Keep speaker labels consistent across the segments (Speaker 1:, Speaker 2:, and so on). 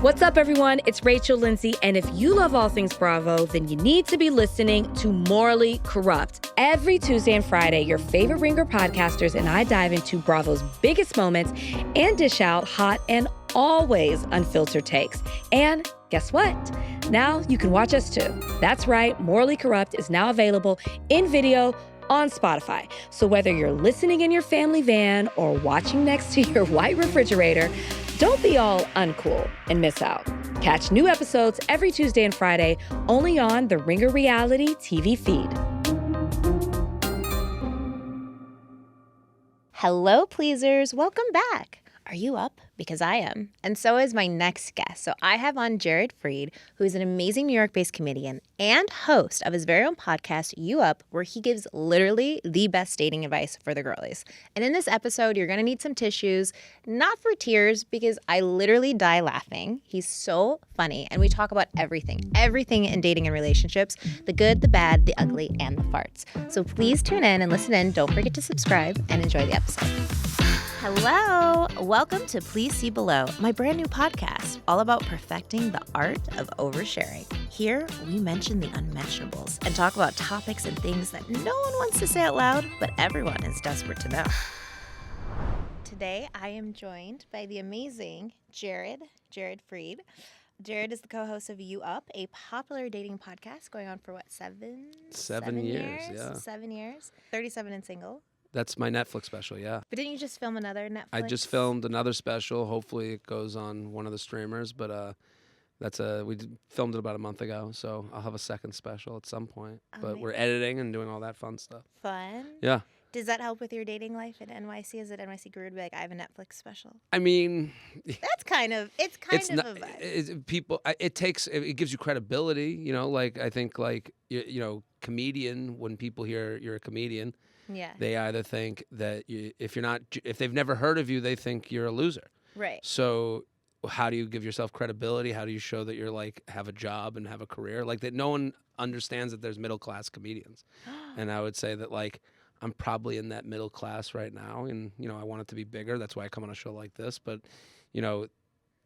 Speaker 1: What's up, everyone? It's Rachel Lindsay, and if you love all things Bravo, then you need to be listening to Morally Corrupt. Every Tuesday and Friday, your favorite Ringer podcasters and I dive into Bravo's biggest moments and dish out hot and always unfiltered takes. And guess what? Now you can watch us too. That's right, Morally Corrupt is now available in video on Spotify. So whether you're listening in your family van or watching next to your white refrigerator, don't be all uncool and miss out. Catch new episodes every Tuesday and Friday only on the Ringer Reality TV feed.
Speaker 2: Hello, pleasers. Welcome back. Are you up? Because I am. And so is my next guest. So I have on Jared Freid, who is an amazing New York-based comedian and host of his very own podcast, You Up, where he gives literally the best dating advice for the girlies. And in this episode, you're going to need some tissues, not for tears, because I literally die laughing. He's so funny. And we talk about everything in dating and relationships, the good, the bad, the ugly, and the farts. So please tune in and listen in. Don't forget to subscribe and enjoy the episode. Hello. Welcome to Please See Below, my brand new podcast, all about perfecting the art of oversharing. Here, we mention the unmentionables and talk about topics and things that no one wants to say out loud, but everyone is desperate to know. Today, I am joined by the amazing Jared Freid. Jared is the co-host of You Up, a popular dating podcast going on for what, seven years?
Speaker 3: Yeah.
Speaker 2: 7 years. 37 and single.
Speaker 3: That's my Netflix special, yeah.
Speaker 2: But didn't you just film another Netflix?
Speaker 3: I just filmed another special. Hopefully it goes on one of the streamers, but we filmed it about a month ago, so I'll have a second special at some point. But we're editing and doing all that fun stuff.
Speaker 2: Fun?
Speaker 3: Yeah.
Speaker 2: Does that help with your dating life in NYC? Is it NYC guru to be like, I have a Netflix special?
Speaker 3: I mean,
Speaker 2: it's kind of a vibe.
Speaker 3: It gives you credibility, you know, like I think like, you know, comedian, when people hear you're a comedian,
Speaker 2: yeah,
Speaker 3: they either think that if they've never heard of you, they think you're a loser.
Speaker 2: Right.
Speaker 3: So how do you give yourself credibility? How do you show that you're like have a job and have a career? Like that no one understands that there's middle class comedians. And I would say that like I'm probably in that middle class right now, and you know I want it to be bigger. That's why I come on a show like this. But you know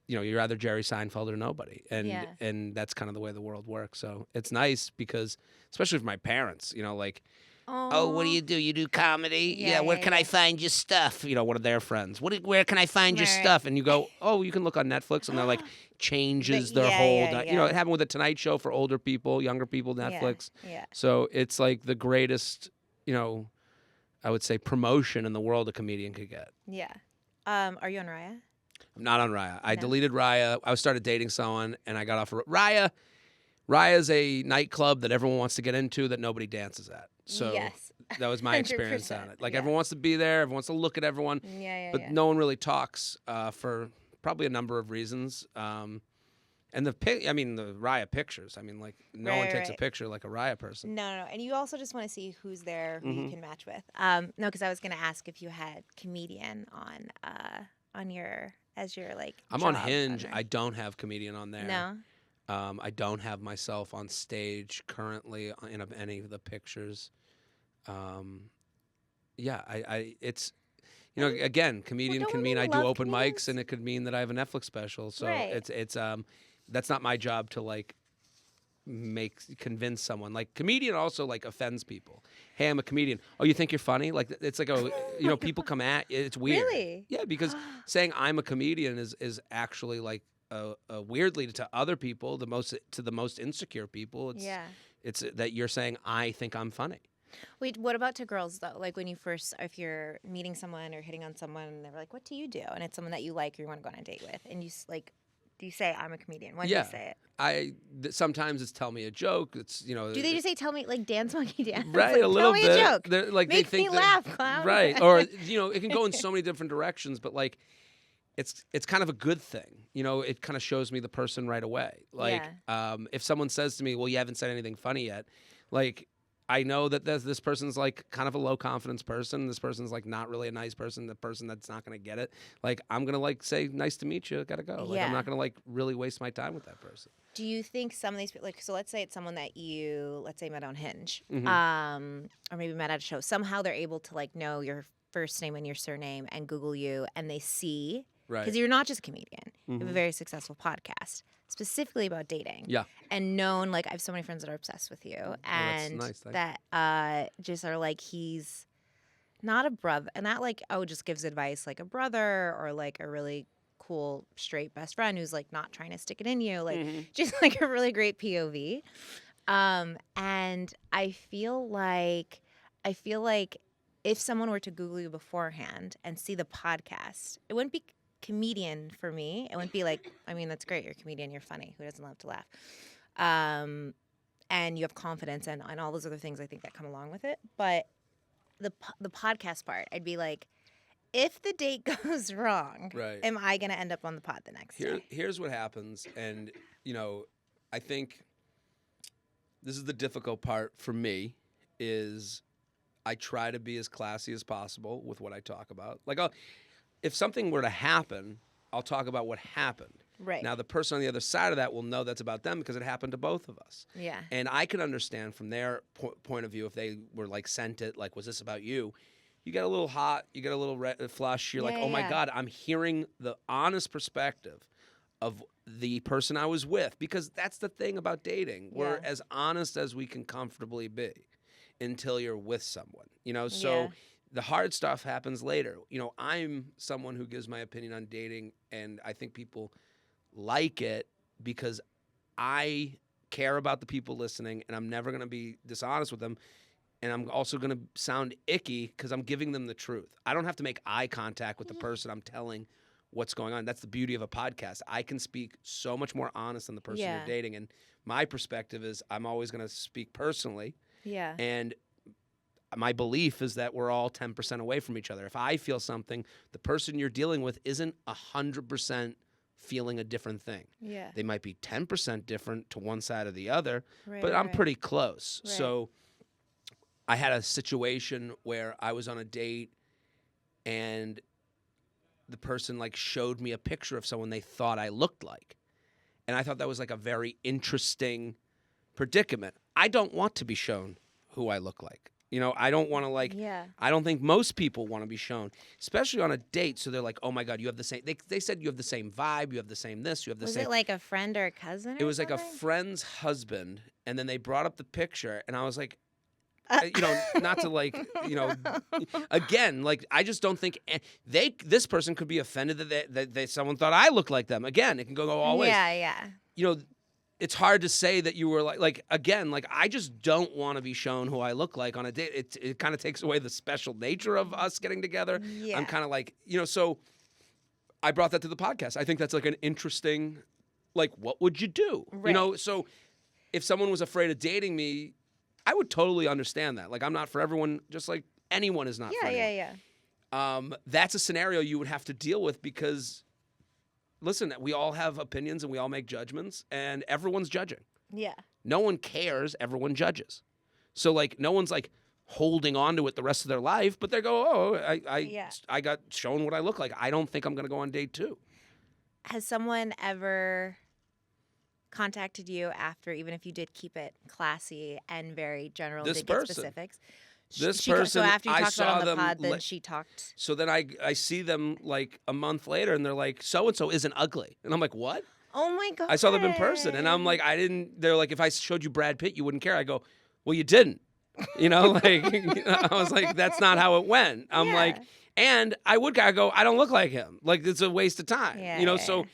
Speaker 3: you're either Jerry Seinfeld or nobody, and that's kind of the way the world works. So it's nice because especially for my parents, you know, like. Oh, what do? You do comedy? Yeah, where can I find your stuff? You know, one of their friends. Where can I find your stuff? And you go, oh, you can look on Netflix, and they're like, changes their whole. You know, it happened with the Tonight Show for older people, younger people, Netflix.
Speaker 2: Yeah.
Speaker 3: So it's like the greatest, you know, I would say promotion in the world a comedian could get.
Speaker 2: Yeah. Are you on Raya?
Speaker 3: I'm not on Raya. I deleted Raya. I started dating someone, and I got off of Raya. Raya's a nightclub that everyone wants to get into that nobody dances at. So that was my experience on it. Like everyone wants to be there, everyone wants to look at everyone, but no one really talks for probably a number of reasons. And the Raya pictures. I mean, like no one takes a picture like a Raya person.
Speaker 2: No. And you also just want to see who's there, who you can match with. No, because I was going to ask if you had comedian on your like.
Speaker 3: I'm on Hinge. I don't have comedian on there.
Speaker 2: No.
Speaker 3: I don't have myself on stage currently in any of the pictures. It's, you know, again, comedian can mean I do open mics, and it could mean that I have a Netflix special. So it's that's not my job to like convince someone. Like comedian also like offends people. Hey, I'm a comedian. Oh, you think you're funny? Like it's like people come at it's weird.
Speaker 2: Really?
Speaker 3: Yeah, because saying I'm a comedian is actually like. Weirdly to other people, the most insecure people, it's that you're saying I think I'm funny.
Speaker 2: Wait, what about to girls though? Like when if you're meeting someone or hitting on someone, and they're like, "What do you do?" and it's someone that you like or you want to go on a date with, and you like, do you say I'm a comedian? When do you say it?
Speaker 3: Sometimes it's tell me a joke. It's
Speaker 2: Do they just say tell me like dance monkey dance?
Speaker 3: Right,
Speaker 2: like,
Speaker 3: a little bit.
Speaker 2: Tell me a joke.
Speaker 3: Like
Speaker 2: Make me laugh, clown.
Speaker 3: Right, or it can go in so many different directions, but like. It's kind of a good thing, you know. It kind of shows me the person right away. Like, if someone says to me, "Well, you haven't said anything funny yet," like I know that this person's like kind of a low confidence person. This person's like not really a nice person. The person that's not going to get it. Like I'm gonna like say, "Nice to meet you. Gotta go." Like I'm not gonna like really waste my time with that person.
Speaker 2: Do you think some of these like so? Let's say it's someone that you met on Hinge, or maybe met at a show. Somehow they're able to like know your first name and your surname and Google you, and they see. Right. Because you're not just a comedian. You have a very successful podcast specifically about dating.
Speaker 3: Yeah.
Speaker 2: And known, like, I have so many friends that are obsessed with you. And
Speaker 3: nice. Thank
Speaker 2: that just are like, he's not a brother. And not like, oh, just gives advice like a brother or like a really cool straight best friend who's like not trying to stick it in you. Like, just like a really great POV. And I feel like if someone were to Google you beforehand and see the podcast, it wouldn't be comedian for me. It wouldn't be like, I mean, that's great. You're a comedian. You're funny. Who doesn't love to laugh? And you have confidence and all those other things I think that come along with it. But the podcast part, I'd be like, if the date goes wrong, am I going to end up on the pod the next day?
Speaker 3: Here's what happens. And, I think this is the difficult part for me is I try to be as classy as possible with what I talk about. Like, if something were to happen, I'll talk about what happened.
Speaker 2: Right.
Speaker 3: Now, the person on the other side of that will know that's about them because it happened to both of us.
Speaker 2: Yeah.
Speaker 3: And I can understand from their point of view if they were, like, sent it, like, was this about you? You get a little hot. You get a little flush. You're like, oh, my God, I'm hearing the honest perspective of the person I was with. Because that's the thing about dating. We're as honest as we can comfortably be until you're with someone. So the hard stuff happens later. I'm someone who gives my opinion on dating, and I think people like it because I care about the people listening, and I'm never going to be dishonest with them. And I'm also going to sound icky because I'm giving them the truth. I don't have to make eye contact with the person I'm telling what's going on. That's the beauty of a podcast. I can speak so much more honest than the person you're dating. And my perspective is I'm always going to speak personally.
Speaker 2: Yeah.
Speaker 3: And my belief is that we're all 10% away from each other. If I feel something, the person you're dealing with isn't 100% feeling a different thing.
Speaker 2: Yeah.
Speaker 3: They might be 10% different to one side or the other,
Speaker 2: Right,
Speaker 3: but I'm
Speaker 2: right.
Speaker 3: pretty close.
Speaker 2: Right.
Speaker 3: So I had a situation where I was on a date and the person like showed me a picture of someone they thought I looked like. And I thought that was like a very interesting predicament. I don't want to be shown who I look like. I don't want to I don't think most people want to be shown, especially on a date. So they're like, oh my God, you have the same, they said you have the same vibe, you have the same this, you have the same.
Speaker 2: Was it like a friend or a cousin?
Speaker 3: It was like a friend's husband. And then they brought up the picture and I was like, not to like, again, like, I just don't think this person could be offended that someone thought I looked like them. Again, it can go all ways.
Speaker 2: Yeah.
Speaker 3: It's hard to say that you were like, again, like, I just don't want to be shown who I look like on a date. It kind of takes away the special nature of us getting together.
Speaker 2: Yeah.
Speaker 3: I'm kind of like, so I brought that to the podcast. I think that's like an interesting, like, what would you do?
Speaker 2: Right.
Speaker 3: So if someone was afraid of dating me, I would totally understand that. Like, I'm not for everyone, just like anyone is not for anyone.
Speaker 2: Yeah.
Speaker 3: That's a scenario you would have to deal with because, listen, we all have opinions and we all make judgments, and everyone's judging.
Speaker 2: Yeah.
Speaker 3: No one cares. Everyone judges. So, like, no one's, like, holding on to it the rest of their life, but they go, I got shown what I look like. I don't think I'm going to go on date 2.
Speaker 2: Has someone ever contacted you after, even if you did keep it classy and very general,
Speaker 3: This
Speaker 2: didn't get
Speaker 3: person.
Speaker 2: specifics?
Speaker 3: This
Speaker 2: So
Speaker 3: person,
Speaker 2: after you
Speaker 3: I
Speaker 2: talked about it
Speaker 3: saw
Speaker 2: on the
Speaker 3: them
Speaker 2: pod, then she talked.
Speaker 3: So then I see them like a month later and they're like, so-and-so isn't ugly. And I'm like, what?
Speaker 2: Oh my God.
Speaker 3: I saw them in person and I'm like, they're like, if I showed you Brad Pitt, you wouldn't care. I go, well, you didn't. I was like, that's not how it went. I'm like, and I go, I don't look like him. Like, it's a waste of time. So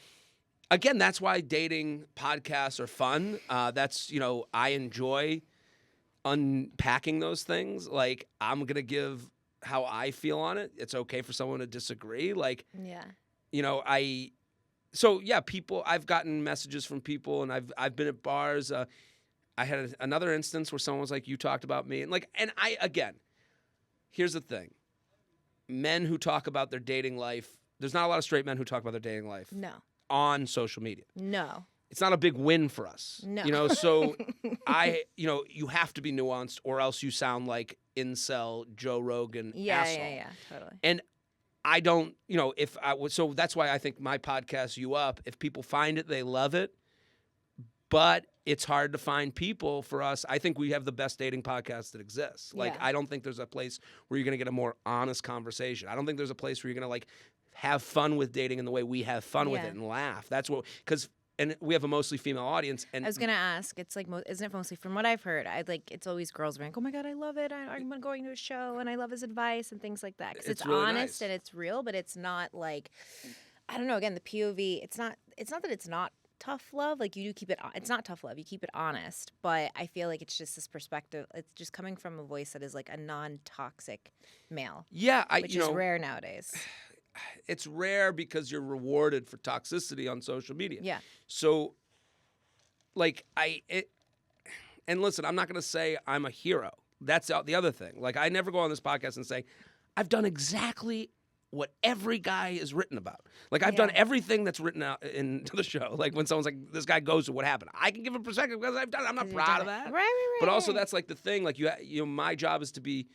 Speaker 3: again, that's why dating podcasts are fun. That's, I enjoy unpacking those things. Like, I'm going to give how I feel on it. It's okay for someone to disagree. Like, people, I've gotten messages from people and I've been at bars. I had another instance where someone was like, you talked about me. Again, here's the thing. Men who talk about their dating life, there's not a lot of straight men who talk about their dating life.
Speaker 2: No.
Speaker 3: On social media.
Speaker 2: No.
Speaker 3: It's not a big win for us.
Speaker 2: No.
Speaker 3: So you have to be nuanced or else you sound like incel Joe Rogan asshole.
Speaker 2: Yeah, totally.
Speaker 3: And I don't, so that's why I think my podcast, You Up, if people find it, they love it. But it's hard to find people for us. I think we have the best dating podcast that exists. Like, I don't think there's a place where you're going to get a more honest conversation. I don't think there's a place where you're going to, like, have fun with dating in the way we have fun with
Speaker 2: Yeah.
Speaker 3: it and laugh. That's what, and we have a mostly female audience. And
Speaker 2: I was gonna ask. It's like, isn't it mostly from what I've heard? It's always girls being like, "Oh my god, I love it! I'm going to a show and I love his advice and things like that." Because it's
Speaker 3: really
Speaker 2: honest
Speaker 3: nice.
Speaker 2: and it's real, but it's not like, I don't know. Again, the POV. It's not that it's not tough love. Like, you do keep it. It's not tough love. You keep it honest, but I feel like it's just this perspective. It's just coming from a voice that is like a non-toxic male.
Speaker 3: yeah,
Speaker 2: Which is rare nowadays.
Speaker 3: It's rare because you're rewarded for toxicity on social media.
Speaker 2: Yeah.
Speaker 3: So, like, and listen, I'm not going to say I'm a hero. That's the other thing. Like, I never go on this podcast and say, I've done exactly what every guy is written about. Like, I've done everything that's written out into the show. Like, when someone's like, this guy goes to what happened, I can give a perspective because I've done it. I'm not proud of that.
Speaker 2: Right.
Speaker 3: But also, that's like the thing. Like, my job is to be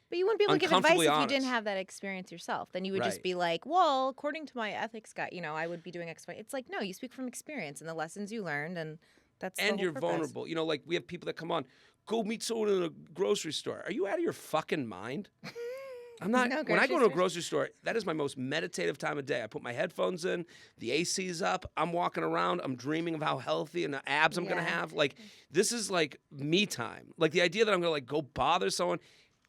Speaker 2: But you wouldn't be able to give advice if
Speaker 3: uncomfortably
Speaker 2: you didn't
Speaker 3: honest.
Speaker 2: have that experience yourself. Then you would just
Speaker 3: Right.
Speaker 2: be like, well, according to my ethics guy, I would be doing X, Y. It's like, no, you speak from experience and the lessons you learned, and that's the
Speaker 3: and
Speaker 2: whole
Speaker 3: you're
Speaker 2: purpose.
Speaker 3: vulnerable. Like, we have people that come on, go meet someone in a grocery store. Are you out of your fucking mind? I'm not.
Speaker 2: No,
Speaker 3: when I go to a
Speaker 2: grocery
Speaker 3: grocery store, that is my most meditative time of day. I put my headphones in, the AC's up, I'm walking around, I'm dreaming of how healthy and the abs I'm gonna
Speaker 2: Yeah.
Speaker 3: have. Like, this is like me time. Like, the idea that I'm gonna like go bother someone.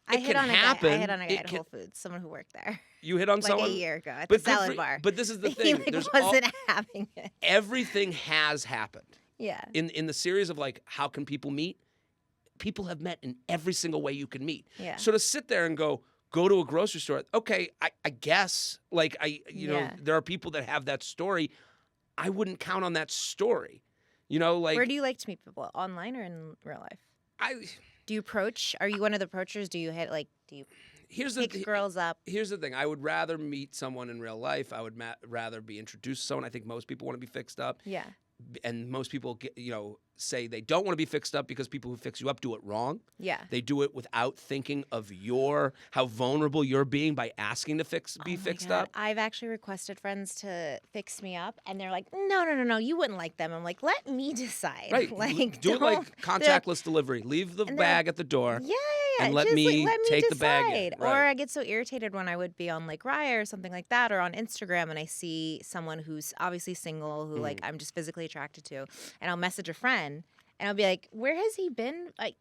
Speaker 2: I
Speaker 3: It
Speaker 2: hit
Speaker 3: can
Speaker 2: on
Speaker 3: happen.
Speaker 2: I hit on a guy
Speaker 3: It
Speaker 2: at
Speaker 3: can-
Speaker 2: Whole Foods, someone who worked there,
Speaker 3: You hit on
Speaker 2: like
Speaker 3: someone
Speaker 2: a year ago at the
Speaker 3: But good
Speaker 2: salad
Speaker 3: for-
Speaker 2: bar.
Speaker 3: But this is the
Speaker 2: He
Speaker 3: thing.
Speaker 2: like
Speaker 3: There's
Speaker 2: wasn't having it.
Speaker 3: everything has happened.
Speaker 2: Yeah.
Speaker 3: In the series of like, how can people meet? People have met in every single way you can meet.
Speaker 2: Yeah.
Speaker 3: So to sit there and go to a grocery store, okay, I guess, like,
Speaker 2: Yeah.
Speaker 3: there are people that have that story. I wouldn't count on that story. Like,
Speaker 2: Where do you like to meet people? Online or in real life? Do you approach? Are you one of the approachers? Do you do you pick girls up?
Speaker 3: Here's the thing. I would rather meet someone in real life. I would rather be introduced to someone. I think most people want to be fixed up.
Speaker 2: Yeah.
Speaker 3: And most people say they don't want to be fixed up because people who fix you up do it wrong.
Speaker 2: Yeah.
Speaker 3: They do it without thinking of how vulnerable you're being by asking to be fixed up.
Speaker 2: I've actually requested friends to fix me up, and they're like, no, you wouldn't like them. I'm like, let me decide.
Speaker 3: Right.
Speaker 2: Like,
Speaker 3: do it like
Speaker 2: they're
Speaker 3: contactless delivery. Leave the
Speaker 2: and
Speaker 3: bag at the door.
Speaker 2: Yeah.
Speaker 3: And let
Speaker 2: just,
Speaker 3: me
Speaker 2: let me
Speaker 3: take
Speaker 2: decide.
Speaker 3: the bag in.
Speaker 2: Or
Speaker 3: Right.
Speaker 2: I get so irritated when I would be on like Raya or something like that, or on Instagram, and I see someone who's obviously single, who like I'm just physically attracted to, and I'll message a friend, and I'll be like, where has he been? Like,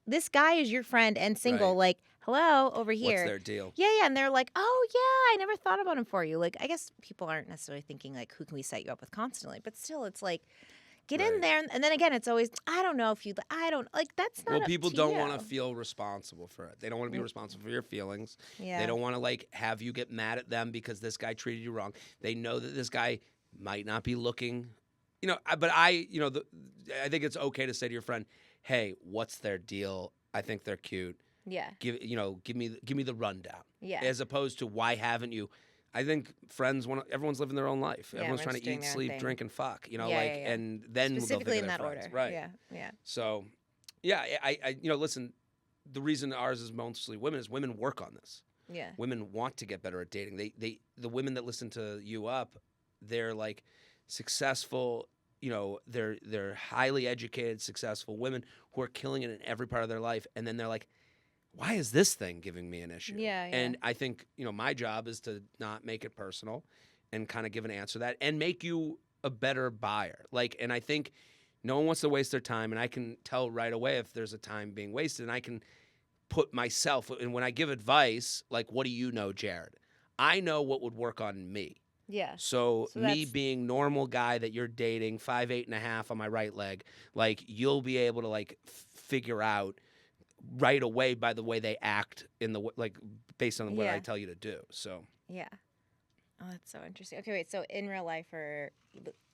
Speaker 2: this guy is your friend and single.
Speaker 3: Right.
Speaker 2: Like, hello, over here.
Speaker 3: What's their deal?
Speaker 2: Yeah, and they're like, oh yeah, I never thought about him for you. Like, I guess people aren't necessarily thinking like, who can we set you up with constantly? But still, it's like, get in
Speaker 3: Right.
Speaker 2: there, and then again, it's always, I don't know if I don't like. That's not.
Speaker 3: Well,
Speaker 2: up
Speaker 3: people
Speaker 2: to
Speaker 3: don't
Speaker 2: you.
Speaker 3: want to feel responsible for it. They don't want to be responsible for your feelings.
Speaker 2: Yeah.
Speaker 3: They don't want to like have you get mad at them because this guy treated you wrong. They know that this guy might not be looking, but I think it's okay to say to your friend, "Hey, what's their deal? I think they're cute.
Speaker 2: Yeah.
Speaker 3: Give me the rundown."
Speaker 2: Yeah.
Speaker 3: As opposed to, why haven't you? I think friends everyone's living their own life.
Speaker 2: Yeah,
Speaker 3: Everyone's trying
Speaker 2: everyone's
Speaker 3: to
Speaker 2: doing
Speaker 3: eat,
Speaker 2: their own
Speaker 3: sleep,
Speaker 2: thing.
Speaker 3: drink, and fuck.
Speaker 2: Yeah,
Speaker 3: and then they'll
Speaker 2: Specifically
Speaker 3: think
Speaker 2: in
Speaker 3: of
Speaker 2: that
Speaker 3: their friends.
Speaker 2: order.
Speaker 3: Right.
Speaker 2: Yeah.
Speaker 3: So, yeah, I listen, the reason ours is mostly women is women work on this.
Speaker 2: Yeah.
Speaker 3: Women want to get better at dating. The women that listen to You Up, they're like successful, they're highly educated, successful women who are killing it in every part of their life. And then they're like, why is this thing giving me an issue?
Speaker 2: Yeah.
Speaker 3: And I think, my job is to not make it personal and kind of give an answer to that and make you a better buyer. And I think no one wants to waste their time, and I can tell right away if there's a time being wasted, and I can put myself, and when I give advice, like, what do you know, Jared? I know what would work on me.
Speaker 2: Yeah.
Speaker 3: So me
Speaker 2: that's-
Speaker 3: being normal guy that you're dating, 5'8.5" on my right leg, like, you'll be able to like figure out right away by the way they act based on what
Speaker 2: Yeah.
Speaker 3: I tell you to do. So
Speaker 2: Yeah. Oh, that's so interesting. Okay, wait. So in real life, or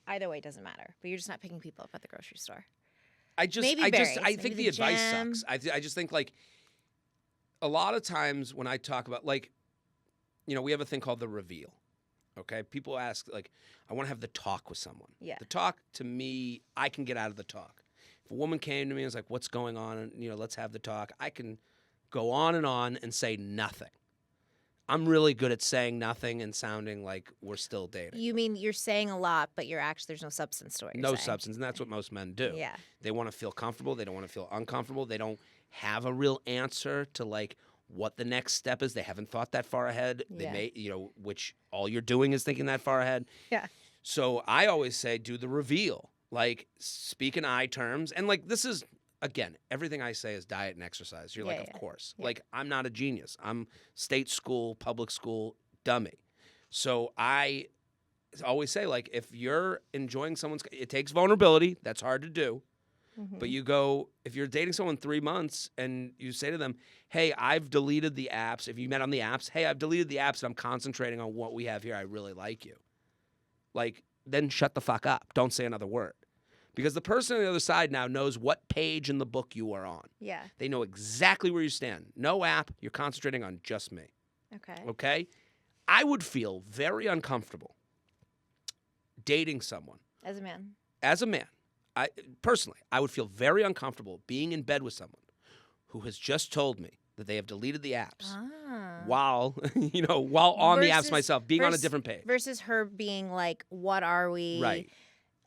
Speaker 2: either way, it doesn't matter. But you're just not picking people up at the grocery store.
Speaker 3: I think
Speaker 2: Maybe
Speaker 3: the
Speaker 2: the
Speaker 3: advice
Speaker 2: gym.
Speaker 3: sucks. I just think like a lot of times when I talk about we have a thing called the reveal. Okay, people ask like, I want to have the talk with someone.
Speaker 2: Yeah.
Speaker 3: The talk, to me, I can get out of the talk. If a woman came to me and was like, what's going on? And, let's have the talk. I can go on and say nothing. I'm really good at saying nothing and sounding like we're still dating.
Speaker 2: You mean you're saying a lot, but there's no substance to it.
Speaker 3: No substance, and that's what most men do.
Speaker 2: Yeah.
Speaker 3: They want to feel comfortable. They don't want to feel uncomfortable. They don't have a real answer to like what the next step is. They haven't thought that far ahead. They
Speaker 2: Yeah.
Speaker 3: may, which all you're doing is thinking that far ahead.
Speaker 2: Yeah.
Speaker 3: So I always say, do the reveal. Like, speak in I terms. And like, this is, again, everything I say is diet and exercise. You're like, of course.
Speaker 2: Yeah.
Speaker 3: Like, I'm not a genius. I'm state school, public school, dummy. So I always say, like, if you're enjoying someone's, it takes vulnerability. That's hard to do. But you go, if you're dating someone 3 months and you say to them, hey, I've deleted the apps. If you met on the apps, hey, I've deleted the apps and I'm concentrating on what we have here. I really like you. Like, then shut the fuck up. Don't say another word. Because the person on the other side now knows what page in the book you are on.
Speaker 2: Yeah.
Speaker 3: They know exactly where you stand. No app. You're concentrating on just me.
Speaker 2: Okay.
Speaker 3: Okay? I would feel very uncomfortable dating someone.
Speaker 2: As a man.
Speaker 3: As a man. Personally, I would feel very uncomfortable being in bed with someone who has just told me that they have deleted the apps while on the apps myself, being on a different page.
Speaker 2: Versus her being like, what are we?
Speaker 3: Right.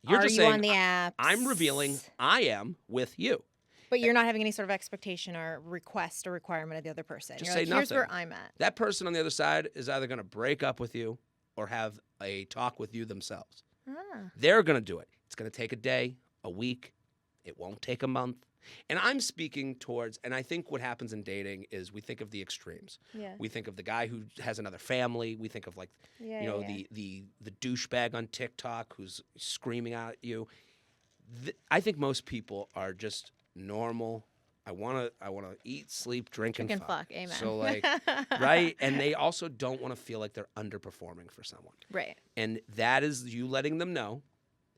Speaker 3: You're
Speaker 2: are
Speaker 3: just
Speaker 2: you
Speaker 3: saying,
Speaker 2: on the apps?
Speaker 3: I'm revealing I am with you.
Speaker 2: But you're not having any sort of expectation or request or requirement of the other person.
Speaker 3: Just
Speaker 2: You're
Speaker 3: say
Speaker 2: like,
Speaker 3: nothing.
Speaker 2: here's where I'm at.
Speaker 3: That person on the other side is either going to break up with you or have a talk with you themselves. They're going to do it. It's going to take a day, a week. It won't take a month. And I'm speaking towards, and I think what happens in dating is we think of the extremes.
Speaker 2: Yeah.
Speaker 3: We think of the guy who has another family. We think of like, the douchebag on TikTok who's screaming at you. I think most people are just normal. I want to eat, sleep, drink, and fuck.
Speaker 2: Amen.
Speaker 3: So like, right? And they also don't want to feel like they're underperforming for someone.
Speaker 2: Right.
Speaker 3: And that is you letting them know,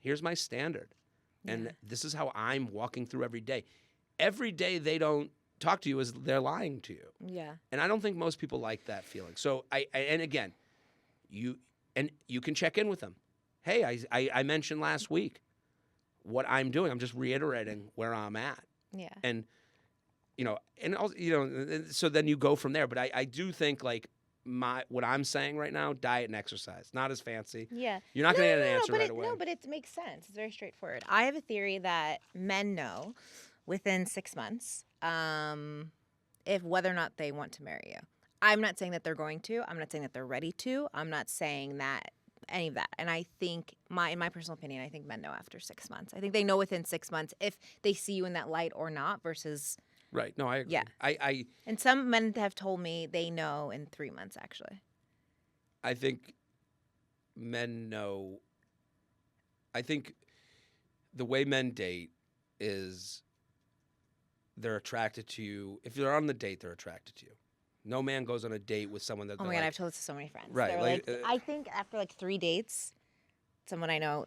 Speaker 3: here's my standard. And this is how I'm walking through every day. Every day they don't talk to you as they're lying to you.
Speaker 2: Yeah.
Speaker 3: And I don't think most people like that feeling. So and again, you can check in with them. Hey, I mentioned last week what I'm doing. I'm just reiterating where I'm at.
Speaker 2: Yeah.
Speaker 3: And so then you go from there. But I do think like what I'm saying right now, diet and exercise, not as fancy.
Speaker 2: Yeah.
Speaker 3: You're not going to get an answer right away.
Speaker 2: No, but it makes sense. It's very straightforward. I have a theory that men know within 6 months if whether or not they want to marry you. I'm not saying that they're going to. I'm not saying that they're ready to. I'm not saying that any of that. And I think in my personal opinion, I think men know after 6 months. I think they know within 6 months if they see you in that light or not versus.
Speaker 3: Right. No, I agree.
Speaker 2: Yeah. And some men have told me they know in 3 months, actually.
Speaker 3: I think men know. I think the way men date is they're attracted to you. If you're on the date, they're attracted to you. No man goes on a date with someone that.
Speaker 2: Oh my God, I've told this to so many friends.
Speaker 3: Right.
Speaker 2: They're like I think after like 3 dates, someone I know,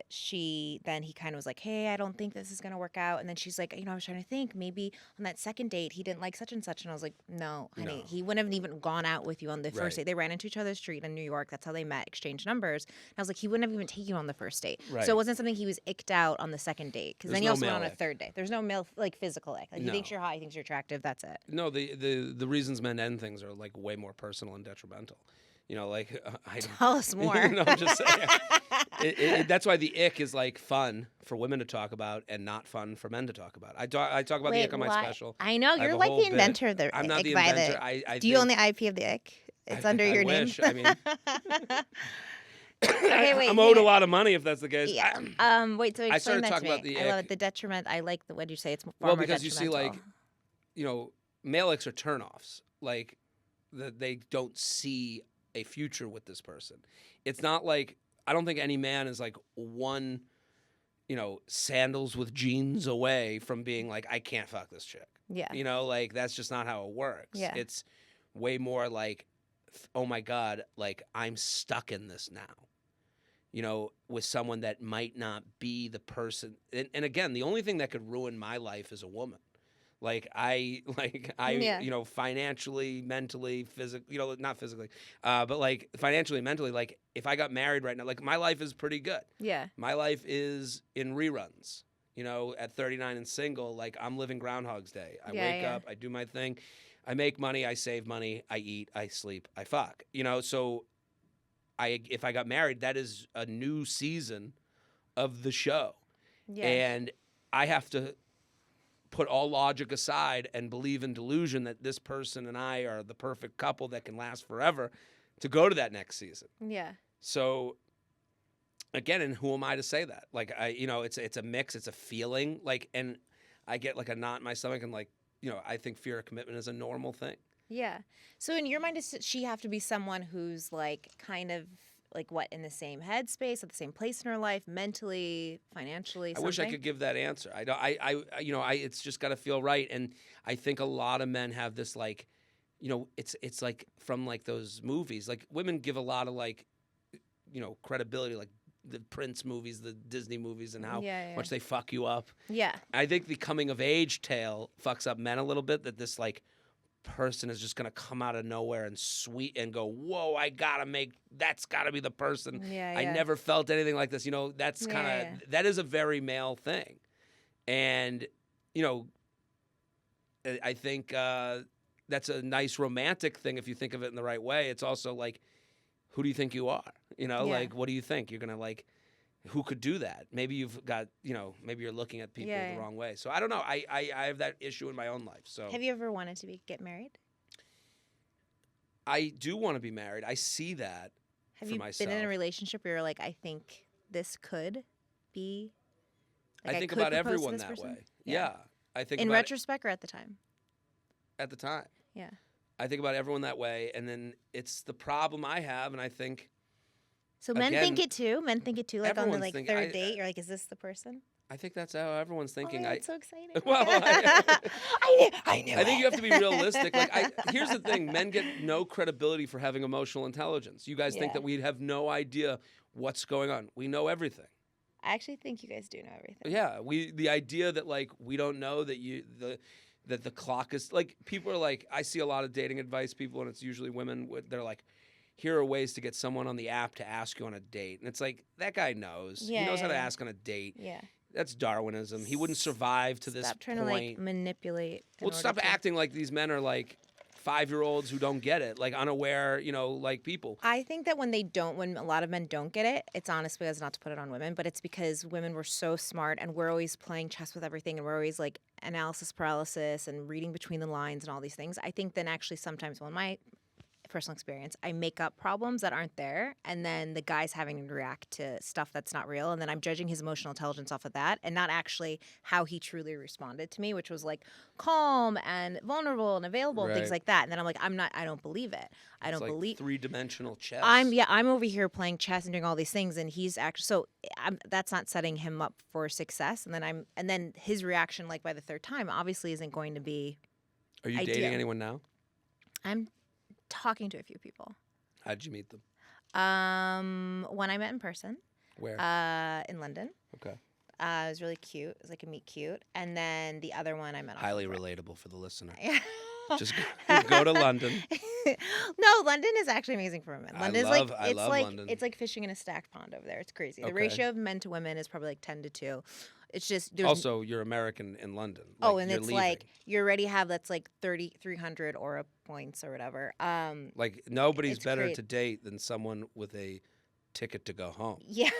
Speaker 2: he kind of was like, hey, I don't think this is going to work out. And then she's like, I was trying to think maybe on that second date, he didn't like such and such. And I was like, no, honey, he wouldn't have even gone out with you on the first date. They ran into each other's street in New York. That's how they met, exchanged numbers. And I was like, he wouldn't have even taken you on the first date.
Speaker 3: Right.
Speaker 2: So it wasn't something he was icked out on the second date. Because then he also went on a third date. There's no male, like physical ick. Like he thinks you're hot, he thinks you're attractive. That's it.
Speaker 3: No, the reasons men end things are like way more personal and detrimental.
Speaker 2: Tell us more.
Speaker 3: I'm just saying. That's why the ick is like fun for women to talk about and not fun for men to talk about. I talk about the ick on my special.
Speaker 2: I know you're like the inventor of the ick.
Speaker 3: I'm not the inventor.
Speaker 2: Do you own the IP of the ick? It's under your name.
Speaker 3: I mean,
Speaker 2: okay, wait.
Speaker 3: I'm owed a lot of money if that's the case.
Speaker 2: Yeah. Wait. So
Speaker 3: I
Speaker 2: explain
Speaker 3: started
Speaker 2: that
Speaker 3: talking
Speaker 2: to me.
Speaker 3: about the
Speaker 2: I love
Speaker 3: ick.
Speaker 2: it. The detriment. I like the. What did you say? It's far
Speaker 3: well
Speaker 2: more
Speaker 3: because you see
Speaker 2: detrimental.
Speaker 3: like, male icks are turnoffs. Like they don't see a future with this person. It's not like I don't think any man is like one, sandals with jeans away from being like I can't fuck this chick.
Speaker 2: Yeah.
Speaker 3: Like that's just not how it works.
Speaker 2: Yeah.
Speaker 3: It's way more like, oh my God, like I'm stuck in this now. With someone that might not be the person. And again, the only thing that could ruin my life is a woman. Financially, mentally, physically, not physically, but like financially, mentally, like if I got married right now, like my life is pretty good.
Speaker 2: Yeah.
Speaker 3: My life is in reruns, at 39 and single, like I'm living Groundhog's Day. I wake up, I do my thing, I make money, I save money, I eat, I sleep, I fuck, so if I got married, that is a new season of the show. Yeah. And I have to put all logic aside and believe in delusion that this person and I are the perfect couple that can last forever to go to that next season.
Speaker 2: Yeah.
Speaker 3: So again, and who am I to say that? Like, it's a mix, it's a feeling, like, and I get like a knot in my stomach and like, I think fear of commitment is a normal thing.
Speaker 2: Yeah. So in your mind, does she have to be someone who's like kind of like what, in the same headspace, at the same place in her life, mentally, financially?
Speaker 3: I wish I could give that answer. It's just got to feel right. And I think a lot of men have this like, it's like from like those movies. Like women give a lot of like, credibility, like the Prince movies, the Disney movies, and how much they fuck you up. Yeah. I think the coming of age tale fucks up men a little bit. That this like person is just gonna come out of nowhere and sweet and go, whoa, that's gotta be the person. I never felt anything like this. That's kind of that is a very male thing, and I think that's a nice romantic thing if you think of it in the right way. It's also like, who do you think you are? Like, what do you think? You're gonna like, who could do that? Maybe you've got, maybe you're looking at people the wrong way. So I don't know. I have that issue in my own life. So
Speaker 2: have you ever wanted to get married?
Speaker 3: I do want to be married. I see that.
Speaker 2: Have you been in a relationship where you're like, I think this could be?
Speaker 3: Like, I think about everyone that way. Yeah. I think
Speaker 2: in retrospect or at the time?
Speaker 3: At the time.
Speaker 2: Yeah.
Speaker 3: I think about everyone that way, and then it's the problem I have, and I think.
Speaker 2: So men think it too. Men think it too. Like on the third date, you're like, "Is this the person?"
Speaker 3: I think that's how everyone's thinking.
Speaker 2: Oh, that's so exciting.
Speaker 3: Well,
Speaker 2: I knew.
Speaker 3: I think you have to be realistic. Like, here's the thing: men get no credibility for having emotional intelligence. You guys think that we have no idea what's going on. We know everything.
Speaker 2: I actually think you guys do know everything.
Speaker 3: Yeah, the idea that like we don't know that that the clock is like, people are like, I see a lot of dating advice people, and it's usually women. They're like, here are ways to get someone on the app to ask you on a date. And it's like, that guy knows. He knows how to ask on a date. Yeah. That's Darwinism. He wouldn't survive to this point.
Speaker 2: Stop trying to like manipulate.
Speaker 3: Well, stop acting like these men are like 5-year-olds who don't get it, like unaware, like people.
Speaker 2: I think that when a lot of men don't get it, it's honest because, not to put it on women, but it's because women were so smart and we're always playing chess with everything, and we're always like analysis paralysis and reading between the lines and all these things. I think then actually sometimes, well, in my personal experience, I make up problems that aren't there, and then the guy's having to react to stuff that's not real, and then I'm judging his emotional intelligence off of that and not actually how he truly responded to me, which was like calm and vulnerable and available and things like that. And then I'm like, I don't believe it. I don't believe
Speaker 3: three-dimensional chess.
Speaker 2: I'm over here playing chess and doing all these things, and he's actually that's not setting him up for success. And then his reaction, like by the third time, obviously isn't going to be.
Speaker 3: Are you dating anyone now?
Speaker 2: I'm talking to a few people.
Speaker 3: How'd you meet them?
Speaker 2: One I met in person.
Speaker 3: Where?
Speaker 2: In London.
Speaker 3: Okay.
Speaker 2: It was really cute. It was like a meet cute. And then the other one I met.
Speaker 3: Highly relatable for the listener. Just go to London.
Speaker 2: No, London is actually amazing for women. London
Speaker 3: I love London.
Speaker 2: It's like fishing in a stacked pond over there. It's crazy. The ratio of men to women is probably like 10-2. It's just
Speaker 3: also you're American in London.
Speaker 2: And it's leaving. Like you already have that's like 300 Aura points or whatever.
Speaker 3: Like nobody's better to date than someone with a ticket to go home.
Speaker 2: Yeah.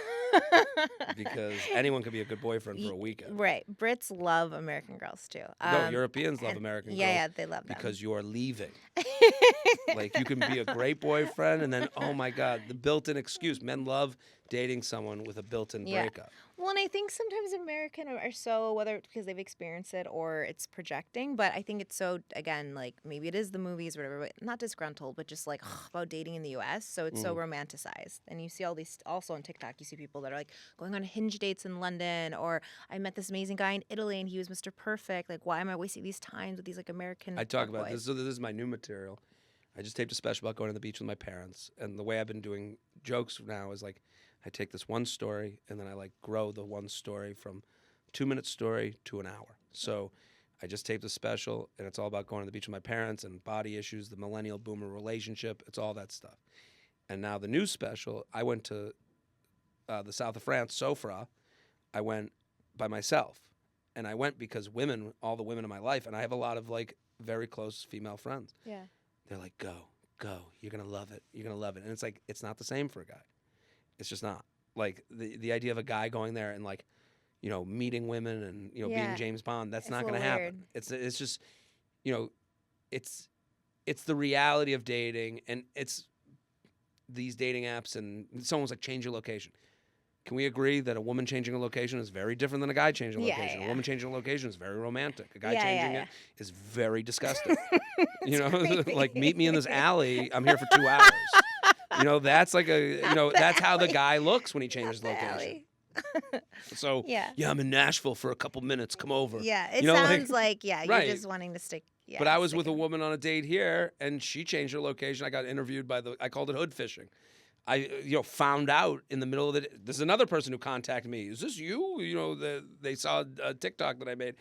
Speaker 3: Because anyone could be a good boyfriend for a weekend.
Speaker 2: Right. Brits love American girls too.
Speaker 3: No, Europeans love American girls.
Speaker 2: Yeah, they love them.
Speaker 3: Because you're leaving. Like you can be a great boyfriend and then, oh my God, the built-in excuse. Men love dating someone with a built-in breakup.
Speaker 2: Well, and I think sometimes American are so, whether it's because they've experienced it or it's projecting, but I think it's so, again, like maybe it is the movies or whatever, but not disgruntled, but just like about dating in the U.S. So it's so romanticized. And you see all these, also on TikTok, you see people that are like going on Hinge dates in London, or I met this amazing guy in Italy and he was Mr. Perfect. Like, why am I wasting these times with these like American
Speaker 3: I talk about this. So this is my new material. I just taped a special about going to the beach with my parents. And the way I've been doing jokes now is like, I take this one story and then I like grow the one story from 2-minute story to an hour. So I just taped a special and it's all about going to the beach with my parents and body issues, the millennial boomer relationship. It's all that stuff. And now the new special, I went to the south of France, Sofra. I went by myself. And I went because women, all the women in my life, and I have a lot of like very close female friends.
Speaker 2: Yeah.
Speaker 3: They're like, go. You're going to love it. You're going to love it. And it's like, it's not the same for a guy. It's just not. Like, the idea of a guy going there and, like, meeting women and being
Speaker 2: Yeah.
Speaker 3: James Bond. That's
Speaker 2: It's
Speaker 3: not
Speaker 2: a
Speaker 3: going to
Speaker 2: little
Speaker 3: happen. It's just it's the reality of dating, and it's these dating apps, and someone's like, change your location. Can we agree that a woman changing a location is very different than a guy changing a location? A woman changing a location is very romantic. A guy changing it is very disgusting. Like, meet me in this alley. I'm here for 2 hours. That's like that's how the guy looks when he changes location. So I'm in Nashville for a couple minutes. Come over.
Speaker 2: Yeah, it sounds like you're
Speaker 3: right.
Speaker 2: just wanting to stick. Yeah,
Speaker 3: but I was with a woman on a date here, and she changed her location. I got interviewed I called it hoodfishing. I found out in the middle of there's another person who contacted me. Is this you? They saw a TikTok that I made.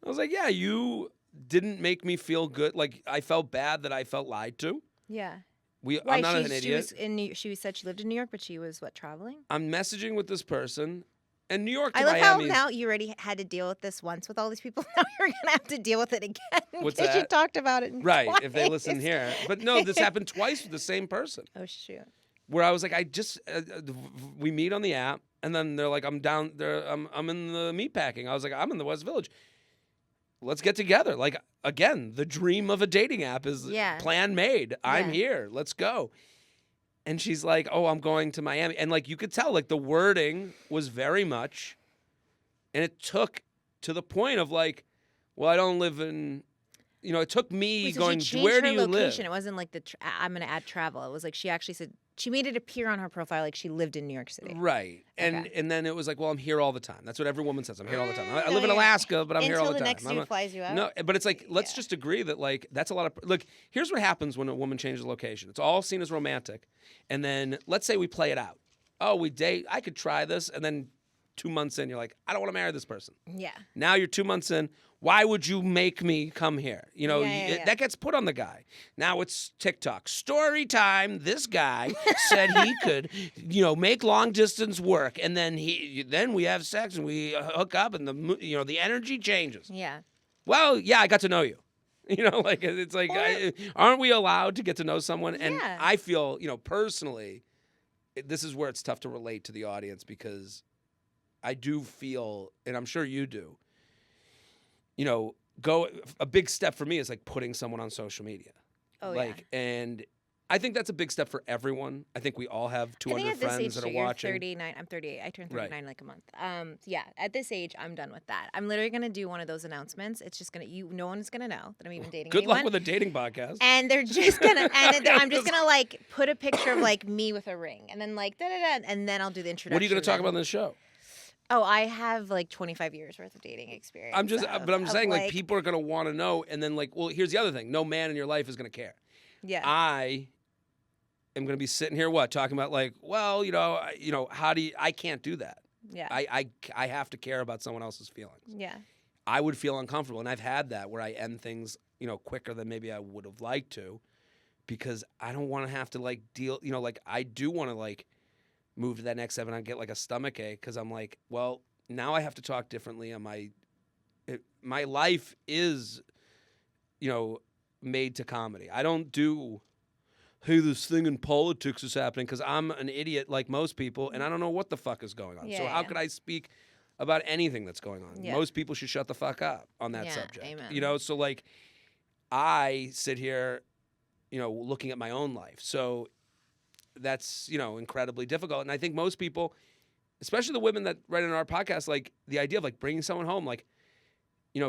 Speaker 3: I was like, yeah, you didn't make me feel good. Like, I felt bad that I felt lied to.
Speaker 2: Yeah.
Speaker 3: I'm not an idiot.
Speaker 2: She said she lived in New York, but she was traveling?
Speaker 3: I'm messaging with this person. And New York to
Speaker 2: I love
Speaker 3: Miami.
Speaker 2: how now you already had to deal with this once with all these people. Now you're going to have to deal with it again.
Speaker 3: What's
Speaker 2: that? You talked about it
Speaker 3: right,
Speaker 2: twice.
Speaker 3: if they listen here. But no, this happened twice with the same person.
Speaker 2: Oh, shoot.
Speaker 3: Where I was like, we meet on the app, and then they're like, I'm down there, I'm in the meatpacking. I was like, I'm in the West Village. Let's get together. Like, again, the dream of a dating app is plan made. I'm here. Let's go. And she's like, oh, I'm going to Miami. And like, you could tell, like, the wording was very much, and it took to the point of like, well, I don't live in, it took me going, where do you live?
Speaker 2: It wasn't like I'm going to add travel. It was like she actually said, she made it appear on her profile like she lived in New York City.
Speaker 3: Right. And then it was like, well, I'm here all the time. That's what every woman says. I'm here all the time. I live in Alaska, but I'm here all the time.
Speaker 2: Until the next dude flies you out?
Speaker 3: No, but it's like, let's just agree that, like, that's a lot of... Look, here's what happens when a woman changes location. It's all seen as romantic. And then let's say we play it out. Oh, we date. I could try this. And then 2 months in, you're like, I don't want to marry this person.
Speaker 2: Yeah.
Speaker 3: Now you're 2 months in. Why would you make me come here? That gets put on the guy. Now it's TikTok. Story time. This guy said he could, make long distance work. And then we have sex and we hook up and the energy changes.
Speaker 2: Yeah.
Speaker 3: Well, yeah, I got to know you. It's like, aren't we allowed to get to know someone? And I feel, personally, this is where it's tough to relate to the audience, because I do feel, and I'm sure you do, a big step for me is like putting someone on social media.
Speaker 2: Oh,
Speaker 3: and I think that's a big step for everyone. I think we all have 200 friends that are watching.
Speaker 2: You're 39. I'm 38. I turned 39 in like a month. At this age, I'm done with that. I'm literally gonna do one of those announcements. It's just gonna no one's gonna know that I'm even dating anyone.
Speaker 3: Good luck with a dating podcast.
Speaker 2: And they're just gonna I'm just gonna like put a picture of like me with a ring, and then like and then I'll do the introduction.
Speaker 3: What are you gonna talk about in this show?
Speaker 2: Oh, I have like 25 years worth of dating experience.
Speaker 3: I'm saying like people are gonna want to know, and then like, well, here's the other thing: no man in your life is gonna care.
Speaker 2: Yeah.
Speaker 3: I am gonna be sitting here talking about like, well, how do you? I can't do that.
Speaker 2: Yeah.
Speaker 3: I have to care about someone else's feelings.
Speaker 2: Yeah.
Speaker 3: I would feel uncomfortable, and I've had that where I end things quicker than maybe I would have liked to, because I don't want to have to like deal. Like, I do want to like move to that next step, and I get like a stomach ache because I'm like, well, now I have to talk differently. On my life is, made to comedy. I don't do, hey, this thing in politics is happening, because I'm an idiot like most people, and I don't know what the fuck is going on. So how could I speak about anything that's going on? Most people should shut the fuck up on that subject.
Speaker 2: Amen.
Speaker 3: So like, I sit here, looking at my own life. So that's, incredibly difficult. And I think most people, especially the women that write in our podcast, like the idea of like bringing someone home, like,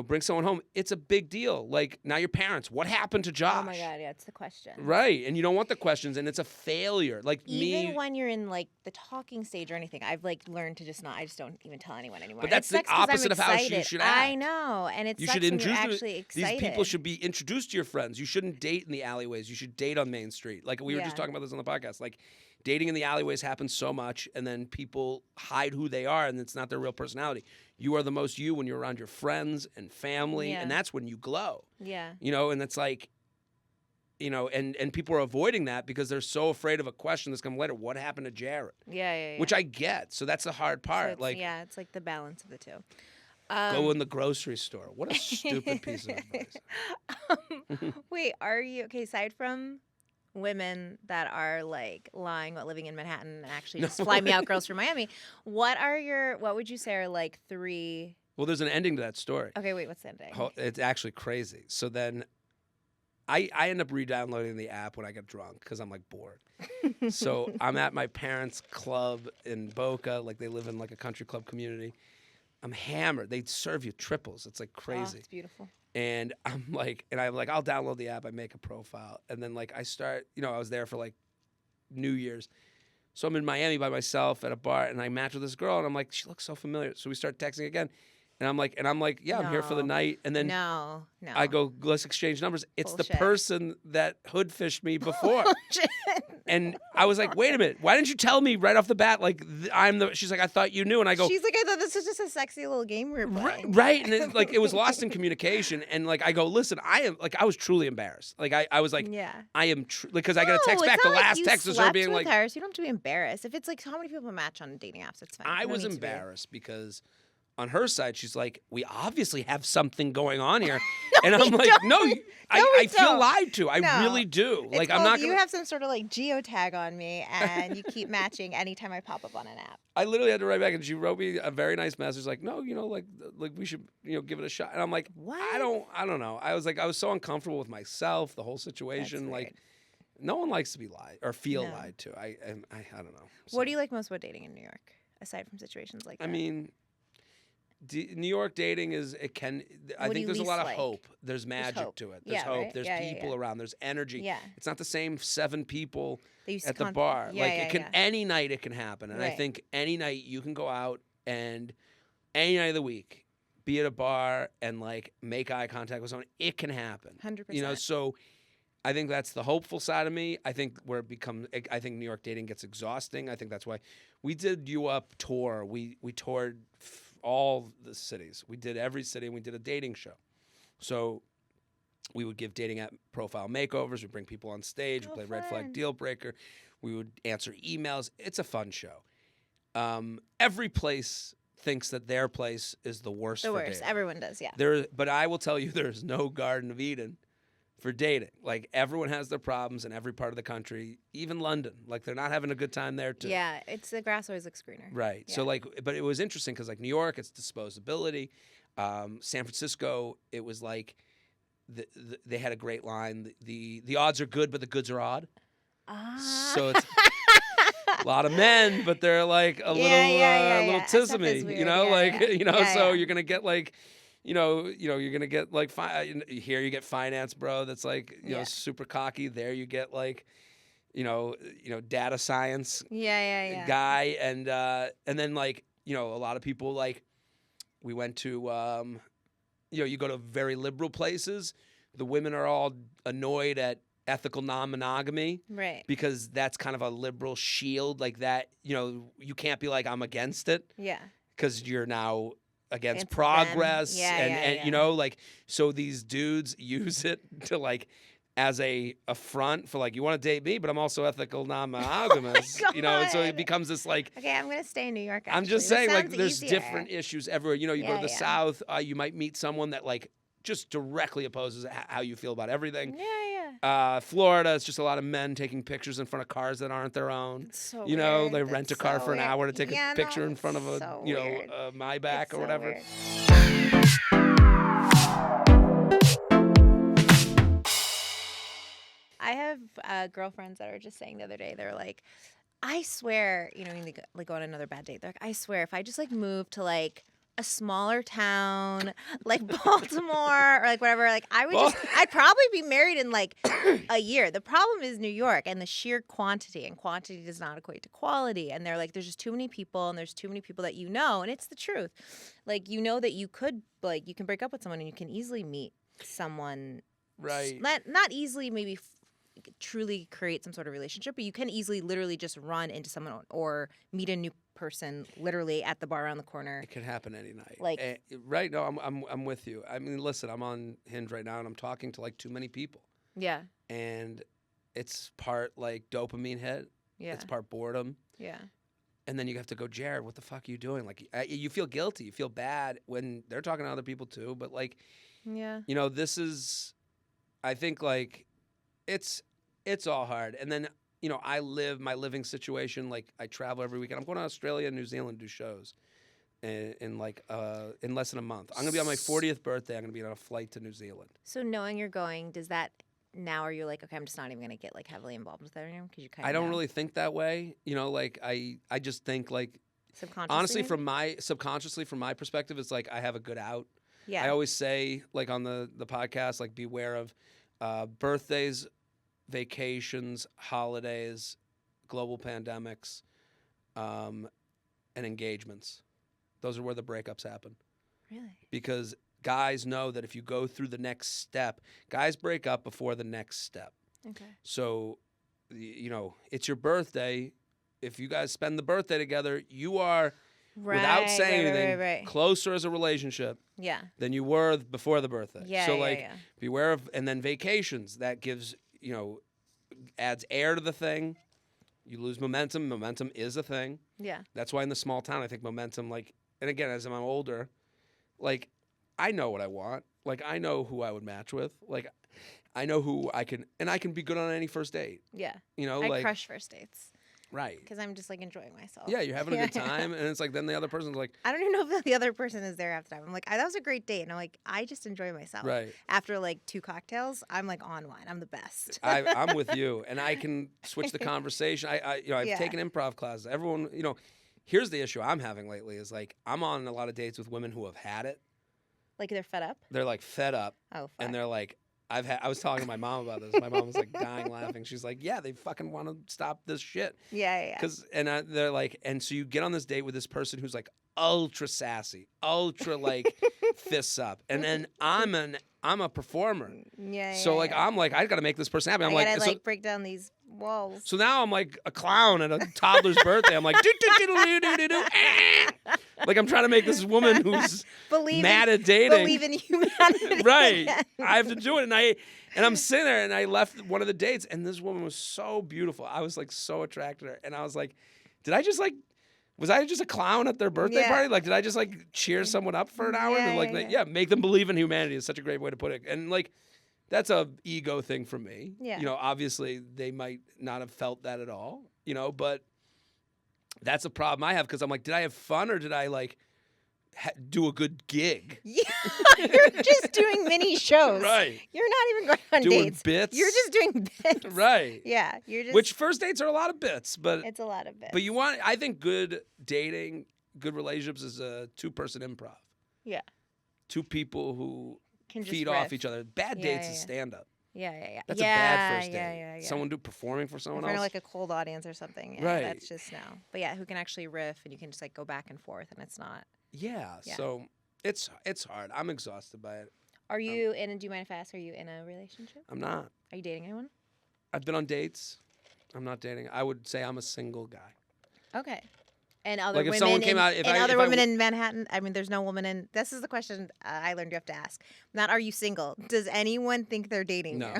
Speaker 3: bring someone home. It's a big deal. Like, now your parents, what happened to Josh?
Speaker 2: Oh my God, yeah, it's the question.
Speaker 3: Right. And you don't want the questions, and it's a failure. Like,
Speaker 2: even when you're in like the talking stage or anything, I've like learned to I just don't even tell anyone anymore.
Speaker 3: But that's the opposite of how you should act.
Speaker 2: I know. And it's actually excited.
Speaker 3: These people should be introduced to your friends. You shouldn't date in the alleyways. You should date on Main Street. Like, we were just talking about this on the podcast. Like, dating in the alleyways happens so much, and then people hide who they are, and it's not their real personality. You are the most you when you're around your friends and family, and that's when you glow.
Speaker 2: Yeah.
Speaker 3: And it's like, and people are avoiding that because they're so afraid of a question that's coming later. What happened to Jared?
Speaker 2: Yeah.
Speaker 3: Which I get. So that's the hard part.
Speaker 2: So it's like the balance of the two.
Speaker 3: Go in the grocery store. What a stupid piece of advice.
Speaker 2: Wait, are you okay? Aside from women that are like lying about living in Manhattan and actually
Speaker 3: No.
Speaker 2: just fly me out girls from Miami. What would you say are like 3?
Speaker 3: Well, there's an ending to that story.
Speaker 2: Okay, wait, what's the ending?
Speaker 3: It's actually crazy. So then I end up re-downloading the app when I get drunk because I'm like bored. So I'm at my parents' club in Boca, like they live in like a country club community. I'm hammered. They serve you triples. It's like crazy.
Speaker 2: Oh, it's beautiful.
Speaker 3: And I'm like, I'll download the app. I make a profile, and then like I start. I was there for like New Year's, so I'm in Miami by myself at a bar, and I match with this girl, and I'm like, she looks so familiar. So we start texting again, and I'm like, yeah, I'm here for the
Speaker 2: No.
Speaker 3: night, and then
Speaker 2: No.
Speaker 3: I go, let's exchange numbers. It's
Speaker 2: Bullshit.
Speaker 3: the person that hoodfished me before.
Speaker 2: Bullshit.
Speaker 3: And I was like, wait a minute. Why didn't you tell me right off the bat? Like, she's like, I thought you knew. And I go,
Speaker 2: She's like, I thought this was just a sexy little game we were playing.
Speaker 3: right. And it was lost in communication. And like, I go, listen, I was truly embarrassed. Like, I was like,
Speaker 2: Yeah.
Speaker 3: I am, because I got a text
Speaker 2: No,
Speaker 3: back.
Speaker 2: it's
Speaker 3: The
Speaker 2: not like
Speaker 3: last
Speaker 2: you
Speaker 3: text was her
Speaker 2: slept
Speaker 3: being
Speaker 2: with
Speaker 3: like,
Speaker 2: her, so you don't have to be embarrassed. If it's like how many people match on dating apps, it's fine.
Speaker 3: I
Speaker 2: You don't
Speaker 3: was
Speaker 2: need to be.
Speaker 3: embarrassed because on her side, she's like, we obviously have something going on here.
Speaker 2: No,
Speaker 3: and I'm
Speaker 2: we
Speaker 3: like,
Speaker 2: don't.
Speaker 3: no,
Speaker 2: we
Speaker 3: I feel
Speaker 2: don't.
Speaker 3: lied to. I
Speaker 2: No.
Speaker 3: really do.
Speaker 2: It's
Speaker 3: Like, I'm
Speaker 2: called
Speaker 3: not
Speaker 2: you
Speaker 3: going to.
Speaker 2: have some sort of like geotag on me, and you keep matching anytime I pop up on an app.
Speaker 3: I literally had to write back, and she wrote me a very nice message, like, no, like we should, give it a shot. And I'm like,
Speaker 2: What?
Speaker 3: I don't know. I was like, I was so uncomfortable with myself, the whole situation.
Speaker 2: That's
Speaker 3: Like,
Speaker 2: weird.
Speaker 3: no one likes to be lied or feel
Speaker 2: No.
Speaker 3: lied to. I don't know. So,
Speaker 2: What do you like most about dating in New York, aside from situations like that?
Speaker 3: I mean, New York dating I
Speaker 2: What do
Speaker 3: think
Speaker 2: you
Speaker 3: there's a
Speaker 2: least
Speaker 3: lot of
Speaker 2: like?
Speaker 3: hope. There's magic
Speaker 2: hope.
Speaker 3: to it. There's
Speaker 2: Yeah,
Speaker 3: hope.
Speaker 2: right?
Speaker 3: There's
Speaker 2: Yeah, yeah,
Speaker 3: people
Speaker 2: yeah.
Speaker 3: around. There's energy.
Speaker 2: Yeah.
Speaker 3: It's not the same 7 people
Speaker 2: They used
Speaker 3: at
Speaker 2: to
Speaker 3: the bar.
Speaker 2: Yeah,
Speaker 3: Like
Speaker 2: yeah,
Speaker 3: it can
Speaker 2: yeah.
Speaker 3: any night it can happen. And I
Speaker 2: Right.
Speaker 3: think any night you can go out and any night of the week be at a bar and like make eye contact with someone. It can happen.
Speaker 2: 100%.
Speaker 3: So I think that's the hopeful side of me. I think I think New York dating gets exhausting. I think that's why we did You Up tour. We toured all the cities. We did every city and we did a dating show. So we would give dating app profile makeovers. We'd bring people on stage.
Speaker 2: Oh,
Speaker 3: We'd play Red Flag
Speaker 2: fun.
Speaker 3: Deal Breaker. We would answer emails. It's a fun show. Every place thinks that their place is the worst
Speaker 2: The
Speaker 3: for
Speaker 2: worst.
Speaker 3: dating.
Speaker 2: Everyone does, yeah.
Speaker 3: But I will tell you, there's no Garden of Eden for dating. Like, everyone has their problems in every part of the country, even London. Like, they're not having a good time there, too.
Speaker 2: Yeah, it's the grass always looks greener.
Speaker 3: Right. So,
Speaker 2: Yeah.
Speaker 3: like, but it was interesting because, like, New York, it's disposability. San Francisco, it was like they had a great line. The odds are good, but the goods are odd.
Speaker 2: Ah.
Speaker 3: So it's a lot of men, but they're like a little
Speaker 2: SF is
Speaker 3: tismy,
Speaker 2: weird.
Speaker 3: you know,
Speaker 2: Yeah,
Speaker 3: like,
Speaker 2: yeah.
Speaker 3: you know,
Speaker 2: Yeah,
Speaker 3: so
Speaker 2: yeah.
Speaker 3: you're going to get like, you're going to get like, here you get finance bro that's like, you know,
Speaker 2: Yeah.
Speaker 3: super cocky. There you get like, data science
Speaker 2: Yeah.
Speaker 3: guy. And then like, a lot of people like, we went to, you go to very liberal places. The women are all annoyed at ethical non-monogamy.
Speaker 2: Right.
Speaker 3: Because that's kind of a liberal shield, like that, you can't be like, I'm against it,
Speaker 2: Yeah.
Speaker 3: because you're now against
Speaker 2: Against them.
Speaker 3: progress.
Speaker 2: Yeah,
Speaker 3: and
Speaker 2: yeah.
Speaker 3: like, so these dudes use it to like, as a front for like, you want to date me, but I'm also ethical non-monogamous, and so it
Speaker 2: God.
Speaker 3: becomes this like,
Speaker 2: Okay, I'm going to stay in New York, actually.
Speaker 3: I'm just
Speaker 2: This
Speaker 3: saying, like,
Speaker 2: sounds
Speaker 3: there's
Speaker 2: easier.
Speaker 3: different issues everywhere. You go
Speaker 2: Yeah,
Speaker 3: to the
Speaker 2: yeah.
Speaker 3: South, you might meet someone that like just directly opposes how you feel about everything.
Speaker 2: Yeah.
Speaker 3: Florida, it's just a lot of men taking pictures in front of cars that aren't their own.
Speaker 2: It's so
Speaker 3: You know,
Speaker 2: weird.
Speaker 3: they rent a
Speaker 2: It's
Speaker 3: car
Speaker 2: so
Speaker 3: for an
Speaker 2: weird.
Speaker 3: hour to take
Speaker 2: Yeah,
Speaker 3: a picture
Speaker 2: no,
Speaker 3: in front of
Speaker 2: it's so
Speaker 3: a
Speaker 2: weird.
Speaker 3: Maybach
Speaker 2: It's
Speaker 3: or
Speaker 2: so
Speaker 3: whatever.
Speaker 2: weird. I have girlfriends that are just saying the other day, they're like, I swear, when they like go on another bad date, they're like, I swear, if I just like move to like a smaller town, like Baltimore or like whatever, like I'd probably be married in like a year. The problem is New York and the sheer quantity, and quantity does not equate to quality. And they're like, there's just too many people, and there's too many people that and it's the truth. Like, that you could, like, you can break up with someone and you can easily meet someone.
Speaker 3: Right.
Speaker 2: Not easily maybe truly create some sort of relationship, but you can easily literally just run into someone or meet a new person literally at the bar around the corner.
Speaker 3: It could happen any night.
Speaker 2: Like-
Speaker 3: right? No, I'm with you. I mean, listen, I'm on Hinge right now and I'm talking to like too many people,
Speaker 2: Yeah.
Speaker 3: and it's part like dopamine hit.
Speaker 2: Yeah.
Speaker 3: It's part boredom.
Speaker 2: Yeah.
Speaker 3: And then you have to go, Jared, what the fuck are you doing? Like, you feel guilty. You feel bad when they're talking to other people too. But like,
Speaker 2: Yeah.
Speaker 3: this is, I think like, it's It's all hard. And then, my living situation, like I travel every weekend. I'm going to Australia and New Zealand to do shows in less than a month. I'm going to be on my 40th birthday. I'm going to be on a flight to New Zealand.
Speaker 2: So knowing you're going, does that now are you like, okay, I'm just not even going to get like heavily involved with that anymore? Because you kind of
Speaker 3: I don't really think that way. Like I just think like,
Speaker 2: subconsciously.
Speaker 3: honestly, subconsciously from my perspective, it's like I have a good out.
Speaker 2: Yeah.
Speaker 3: I always say, like on the podcast, like beware of birthdays, vacations, holidays, global pandemics, and engagements. Those are where the breakups happen.
Speaker 2: Really?
Speaker 3: Because guys know that if you go through the next step, guys break up before the next step.
Speaker 2: Okay.
Speaker 3: So, it's your birthday. If you guys spend the birthday together, you are, without saying anything, closer as a relationship than you were before the birthday.
Speaker 2: Yeah,
Speaker 3: so, beware of, and then vacations. That gives, adds air to the thing. You lose momentum. Momentum is a thing.
Speaker 2: Yeah.
Speaker 3: That's why in the small town, I think momentum, and again, as I'm older, I know what I want. I know who I would match with. I know who I can be good on any first date.
Speaker 2: Yeah.
Speaker 3: I
Speaker 2: crush first dates.
Speaker 3: Right.
Speaker 2: Because I'm just enjoying myself.
Speaker 3: Yeah, you're having a good time, and it's then the other person's like,
Speaker 2: I don't even know if the other person is there after time. I'm like, that was a great date, and I'm like, I just enjoy myself.
Speaker 3: Right.
Speaker 2: After 2 cocktails, I'm on one. I'm the best.
Speaker 3: I'm with you, and I can switch the conversation. I've taken improv classes. Everyone, here's the issue I'm having lately is I'm on a lot of dates with women who have had it.
Speaker 2: They're fed up?
Speaker 3: They're fed up.
Speaker 2: Oh, fuck.
Speaker 3: And they're I was talking to my mom about this. My mom was dying laughing. She's like, yeah, they fucking want to stop this shit.
Speaker 2: Yeah.
Speaker 3: They're and so you get on this date with this person who's ultra sassy, ultra fists up. And then I'm a performer.
Speaker 2: Yeah.
Speaker 3: So I got to make this person happy. I'm
Speaker 2: I gotta break down these walls.
Speaker 3: So now I'm a clown at a toddler's birthday. I'm I'm trying to make this woman who's mad at dating
Speaker 2: believe in humanity.
Speaker 3: Right. I have to do it, and I'm sitting there, and I left one of the dates, and this woman was so beautiful. I was so attracted to her, and I was like, did I just was I just a clown at their birthday party? Did I just cheer someone up for an hour? And make them believe in humanity is such a great way to put it. And that's a ego thing for me.
Speaker 2: Yeah.
Speaker 3: Obviously they might not have felt that at all, but that's a problem I have because I'm did I have fun or did I do a good gig?
Speaker 2: Yeah, you're just doing mini shows.
Speaker 3: Right.
Speaker 2: You're not even going on
Speaker 3: doing
Speaker 2: dates.
Speaker 3: Bits.
Speaker 2: You're just doing bits.
Speaker 3: Right.
Speaker 2: Yeah, you're just.
Speaker 3: Which first dates are a lot of bits, but
Speaker 2: it's a lot of bits.
Speaker 3: But I think good dating, good relationships is a 2-person improv.
Speaker 2: Yeah.
Speaker 3: 2 people who
Speaker 2: can just
Speaker 3: feed
Speaker 2: riff.
Speaker 3: off each other. Bad dates is stand up.
Speaker 2: Yeah.
Speaker 3: That's a bad first date.
Speaker 2: Yeah.
Speaker 3: Someone performing for someone
Speaker 2: in front
Speaker 3: else.
Speaker 2: of a cold audience or something. Yeah,
Speaker 3: right.
Speaker 2: That's just no. But yeah, who can actually riff and you can just go back and forth and it's not.
Speaker 3: Yeah. So it's hard. I'm exhausted by it.
Speaker 2: Are you do you mind if I ask, are you in a relationship?
Speaker 3: I'm not.
Speaker 2: Are you dating anyone?
Speaker 3: I've been on dates. I'm not dating. I would say I'm a single guy.
Speaker 2: Okay. And other
Speaker 3: if
Speaker 2: women
Speaker 3: someone came out,
Speaker 2: women in Manhattan, there's no woman in. This is the question I learned you have to ask. Not are you single? Does anyone think they're dating
Speaker 3: you?
Speaker 2: No.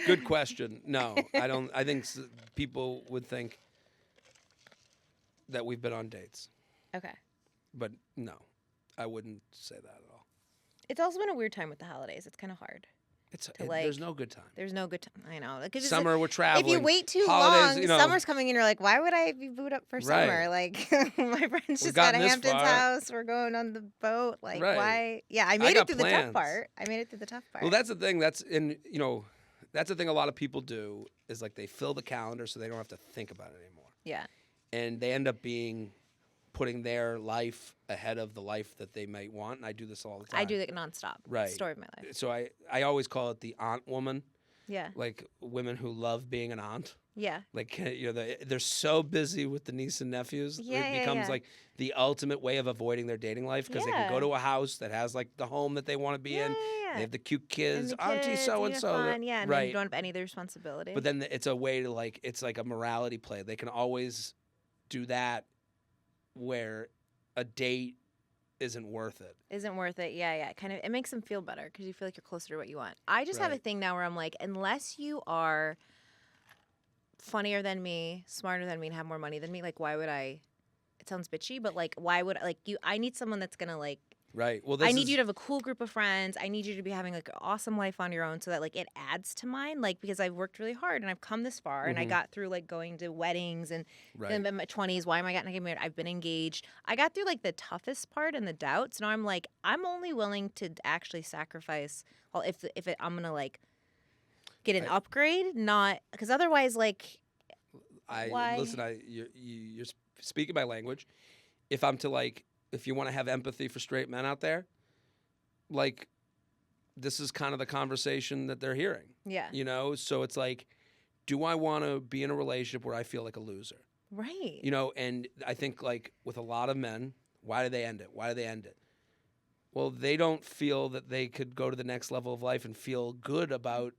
Speaker 3: Good question. No, I don't. I think people would think that we've been on dates.
Speaker 2: Okay.
Speaker 3: But no, I wouldn't say that at all.
Speaker 2: It's also been a weird time with the holidays. It's kind of hard.
Speaker 3: There's no good time.
Speaker 2: There's no good time. I know.
Speaker 3: Summer, we're traveling.
Speaker 2: If you wait too long, summer's coming and you're like, why would I be booed up for summer? My friends just got a Hamptons house. We're going on the boat. Why? Yeah, I made it through the tough part. Well, that's the thing. That's the thing a lot of people do is they fill the calendar so they don't have to think about it anymore. Yeah.
Speaker 3: And they end up putting their life ahead of the life that they might want. And I do this all the time.
Speaker 2: I do that nonstop. Right. Story of my life.
Speaker 3: So I always call it the aunt woman.
Speaker 2: Yeah.
Speaker 3: Women who love being an aunt.
Speaker 2: Yeah.
Speaker 3: They're so busy with the niece and nephews.
Speaker 2: Yeah,
Speaker 3: it becomes the ultimate way of avoiding their dating life because they can go to a house that has the home that they want to be in.
Speaker 2: Yeah.
Speaker 3: They have the cute kids,
Speaker 2: and
Speaker 3: auntie so and so.
Speaker 2: Yeah, and then you don't have any of the responsibility.
Speaker 3: But then it's a way to it's a morality play. They can always do that where a date isn't worth it.
Speaker 2: Yeah. It makes them feel better because you feel like you're closer to what you want. I just have a thing now where I'm unless you are funnier than me, smarter than me, and have more money than me, why would I? It sounds bitchy, but why would I need someone that's gonna
Speaker 3: Right. Well,
Speaker 2: I need you to have a cool group of friends. I need you to be having like an awesome life on your own so that like it adds to mine. Like, because I've worked really hard and I've come this far and I got through like going to weddings and then in my 20s, why am I getting married? I've been engaged. I got through like the toughest part and the doubts. Now I'm like, I'm only willing to actually sacrifice, well, I'm going to like get an upgrade, not, because otherwise like, why?
Speaker 3: Listen, you're speaking my language. If I'm to like, if you want to have empathy for straight men out there, like, this is kind of the conversation that they're hearing.
Speaker 2: Yeah.
Speaker 3: You know? So it's like, do I want to be in a relationship where I feel like a loser?
Speaker 2: Right.
Speaker 3: You know, and I think, like, with a lot of men, why do they end it? Why do they end it? Well, they don't feel that they could go to the next level of life and feel good about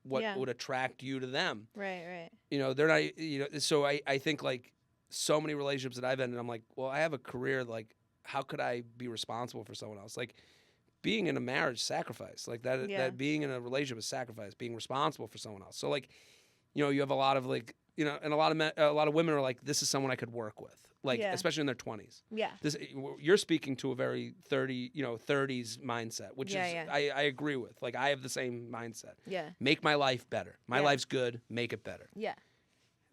Speaker 3: what would attract you to them.
Speaker 2: Right.
Speaker 3: You know, they're not, you know, so I think, like, so many relationships that I've ended, I'm like, well, I have a career, like, how could I be responsible for someone else? Like, being in a marriage, sacrifice. Like, that being in a relationship is sacrifice, being responsible for someone else. So, like, you know, you have a lot of, like, you know, and a lot of women are like, this is someone I could work with. Like, especially in their 20s.
Speaker 2: Yeah.
Speaker 3: You're speaking to a very 30s mindset, which is, I agree with. Like, I have the same mindset.
Speaker 2: Yeah.
Speaker 3: Make my life better. My life's good. Make it better.
Speaker 2: Yeah.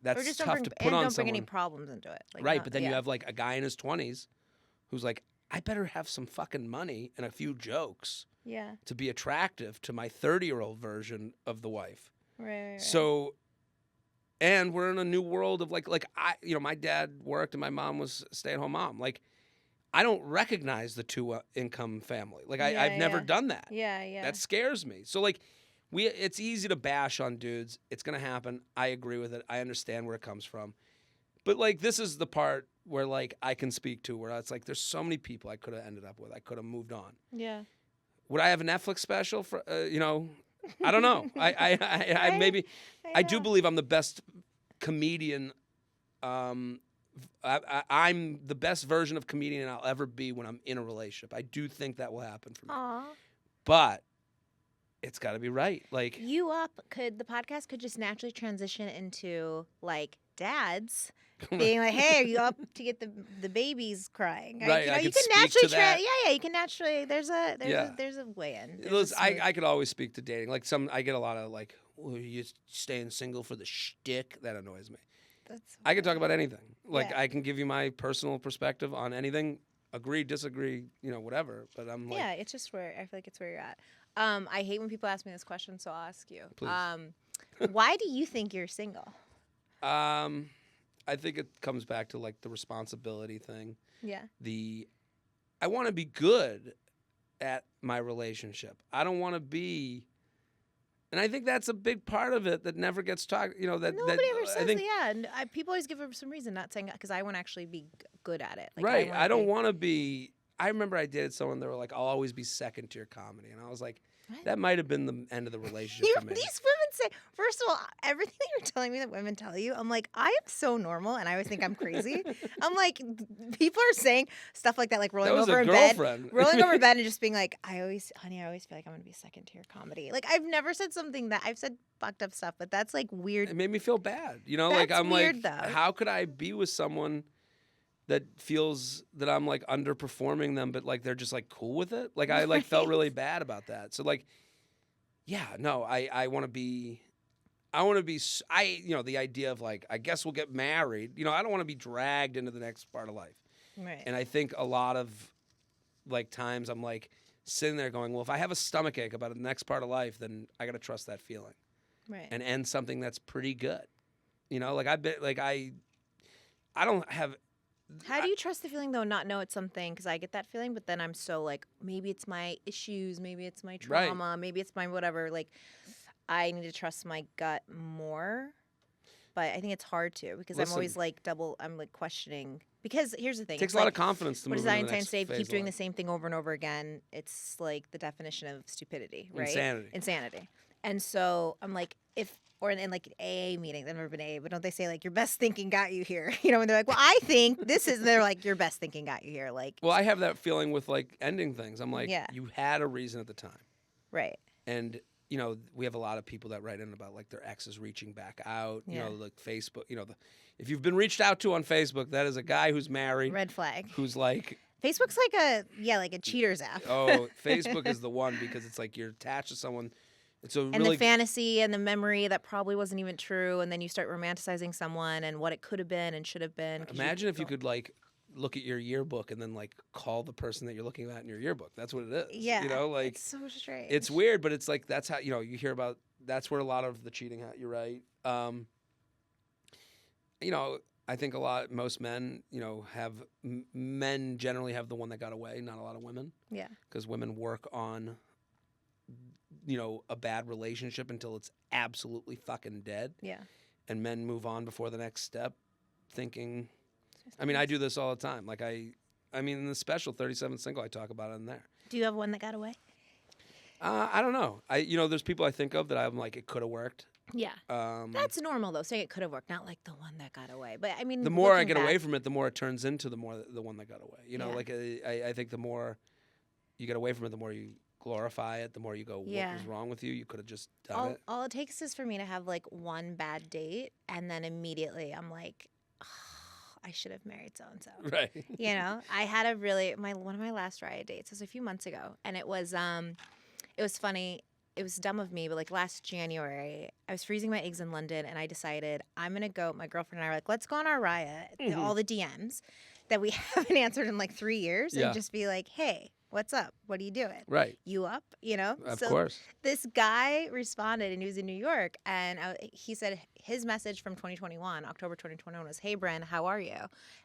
Speaker 3: That's
Speaker 2: or just
Speaker 3: tough to put on someone.
Speaker 2: Don't bring any problems into it. Like,
Speaker 3: right, but then you have, like, a guy in his 20s who's like, I better have some fucking money and a few jokes to be attractive to my 30-year-old version of the wife.
Speaker 2: Right.
Speaker 3: So, and we're in a new world of, like I, you know, my dad worked and my mom was a stay-at-home mom. Like, I don't recognize the two-income family. Like, I've never done that.
Speaker 2: Yeah.
Speaker 3: That scares me. So, like, it's easy to bash on dudes. It's going to happen. I agree with it. I understand where it comes from. But, like, this is the part where, like, I can speak to, where it's like, there's so many people I could have ended up with. I could have moved on.
Speaker 2: Yeah.
Speaker 3: Would I have a Netflix special for, you know, I don't know. I maybe, I do believe I'm the best comedian. I'm the best version of comedian I'll ever be when I'm in a relationship. I do think that will happen for me.
Speaker 2: Aww.
Speaker 3: But it's got to be right. Like,
Speaker 2: the podcast could just naturally transition into like dads being like, "Hey, are you up to get the babies crying?"
Speaker 3: Right.
Speaker 2: You know,
Speaker 3: you can naturally
Speaker 2: you can naturally. There's a way in.
Speaker 3: Listen, I could always speak to dating. Like, I get a lot of like, well, you staying single for the shtick. That annoys me. I can talk about anything. Like, I can give you my personal perspective on anything. Agree, disagree, you know, whatever. But I'm like,
Speaker 2: it's just where I feel like it's where you're at. I hate when people ask me this question, so I'll ask you.
Speaker 3: Please.
Speaker 2: Why do you think you're single?
Speaker 3: I think it comes back to, like, the responsibility thing.
Speaker 2: Yeah.
Speaker 3: I want to be good at my relationship. I don't want to be, and I think that's a big part of it that never gets talked. You know,
Speaker 2: nobody ever says that. Yeah, and people always give her some reason, not saying because I want to actually be good at it. Like,
Speaker 3: right. I don't want to be. I remember I dated someone. They were like, "I'll always be second to your comedy," and I was like,
Speaker 2: what?
Speaker 3: "That might have been the end of the relationship for me."
Speaker 2: These women say, first of all, everything that you're telling me that women tell you, I'm like, I am so normal, and I always think I'm crazy. I'm like, people are saying stuff like that, like rolling over in bed, and just being like, honey, I always feel like I'm gonna be second to your comedy. Like, I've never said something that I've said fucked up stuff, but that's like weird.
Speaker 3: It made me feel bad. You know,
Speaker 2: that's
Speaker 3: like I'm
Speaker 2: weird,
Speaker 3: like,
Speaker 2: though.
Speaker 3: How could I be with someone that feels that I'm like underperforming them, but like they're just like cool with it? Like, I like felt really bad about that. So like, yeah, no, I want to be, you know, the idea of like, I guess we'll get married. You know, I don't want to be dragged into the next part of life.
Speaker 2: Right.
Speaker 3: And I think a lot of like times I'm like sitting there going, well, if I have a stomachache about the next part of life, then I got to trust that feeling.
Speaker 2: Right.
Speaker 3: And end something that's pretty good. You know, like I don't have.
Speaker 2: How do you trust the feeling, though, not know it's something? Because I get that feeling, but then I'm so like, maybe it's my issues, maybe it's my trauma, maybe it's my whatever. Like, I need to trust my gut more. But I think it's hard to, because I'm always like I'm like questioning. Because here's the thing.
Speaker 3: It takes a lot of confidence to move into the next phase.
Speaker 2: What does Einstein say? Keep doing the same thing over and over again. It's like the definition of stupidity, right? Insanity. And so I'm like, or in like AA meetings, I've never been AA, but don't they say like your best thinking got you here? You know, when they're like, well, I think this is, they're like, your best thinking got you here. Like,
Speaker 3: well, I have that feeling with like ending things. I'm like, you had a reason at the time.
Speaker 2: Right.
Speaker 3: And, you know, we have a lot of people that write in about like their exes reaching back out, you know, like Facebook, you know, if you've been reached out to on Facebook, that is a guy who's married.
Speaker 2: Red flag.
Speaker 3: Who's like
Speaker 2: Facebook's like a cheater's app.
Speaker 3: Oh, Facebook is the one because it's like you're attached to someone. It's a
Speaker 2: And
Speaker 3: really
Speaker 2: the fantasy and the memory that probably wasn't even true, and then you start romanticizing someone and what it could have been and should have been.
Speaker 3: Imagine if you could like look at your yearbook and then like call the person that you're looking at in your yearbook. That's what it is.
Speaker 2: Yeah,
Speaker 3: you know, like
Speaker 2: it's so strange.
Speaker 3: it's weird, but it's like that's how you hear about. That's where a lot of the cheating. You're right. I think most men, have men generally have the one that got away. Not a lot of women.
Speaker 2: Yeah.
Speaker 3: Because women work on, a bad relationship until it's absolutely fucking dead.
Speaker 2: Yeah.
Speaker 3: And men move on before the next step, thinking. I mean, I do this all the time. Like in the special 37 Single, I talk about it in there.
Speaker 2: Do you have one that got away?
Speaker 3: I don't know. There's people I think of that I'm like, it could have worked.
Speaker 2: Yeah. That's normal though. Saying it could have worked, not like the one that got away. But I mean,
Speaker 3: the more I get away from it, the more it turns into the one that got away. Like I think the more you get away from it, the more you glorify it, the more you go, what was wrong with you? You could have just done it.
Speaker 2: All it takes is for me to have like one bad date, and then immediately I'm like, oh, I should have married so and so.
Speaker 3: Right.
Speaker 2: I had one of my last riot dates was a few months ago, and it was funny. It was dumb of me, but like last January, I was freezing my eggs in London, and I decided I'm going to go. My girlfriend and I were like, let's go on our riot, all the DMs that we haven't answered in like 3 years, and just be like, hey, what's up? What are you doing?
Speaker 3: Right.
Speaker 2: You up?
Speaker 3: Of course.
Speaker 2: This guy responded, and he was in New York, and he said his message from 2021, October 2021, was, hey, Brynn, how are you?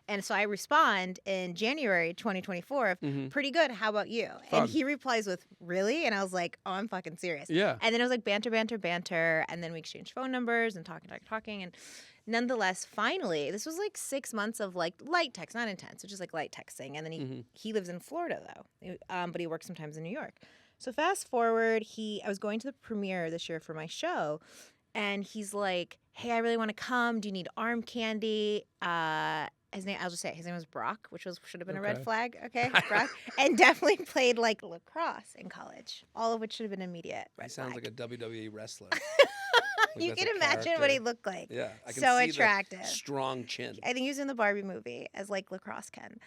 Speaker 2: And so I respond in January 2024 of, pretty good, how about you?
Speaker 3: Fun.
Speaker 2: And he replies with, really? And I was like, oh, I'm fucking serious.
Speaker 3: Yeah.
Speaker 2: And then it was like banter, and then we exchanged phone numbers and talking, and nonetheless, finally, this was like 6 months of like light text, not intense, so just like light texting. And then he lives in Florida though, but he works sometimes in New York. So fast forward, I was going to the premiere this year for my show, and he's like, hey, I really want to come. Do you need arm candy? His name, I'll just say it. His name was Brock, which should have been a red flag. Okay, Brock, and definitely played like lacrosse in college, all of which should have been immediate red flag.
Speaker 3: Sounds like a WWE wrestler.
Speaker 2: You can imagine what he looked like.
Speaker 3: Yeah, I can
Speaker 2: so
Speaker 3: see
Speaker 2: attractive.
Speaker 3: The strong chin.
Speaker 2: I think he was in the Barbie movie as like lacrosse Ken.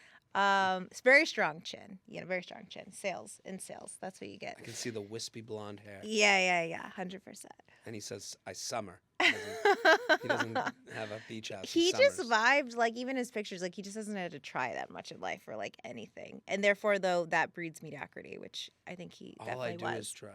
Speaker 2: It's very strong chin. Very strong chin. Sales. That's what you get.
Speaker 3: I can see the wispy blonde hair.
Speaker 2: Yeah, 100%.
Speaker 3: And he says, I summer. He doesn't have a beach house.
Speaker 2: He just vibed, like even his pictures, like he just doesn't have to try that much in life or like anything. And therefore, though, that breeds mediocrity, which I think he definitely was.
Speaker 3: All I do is try.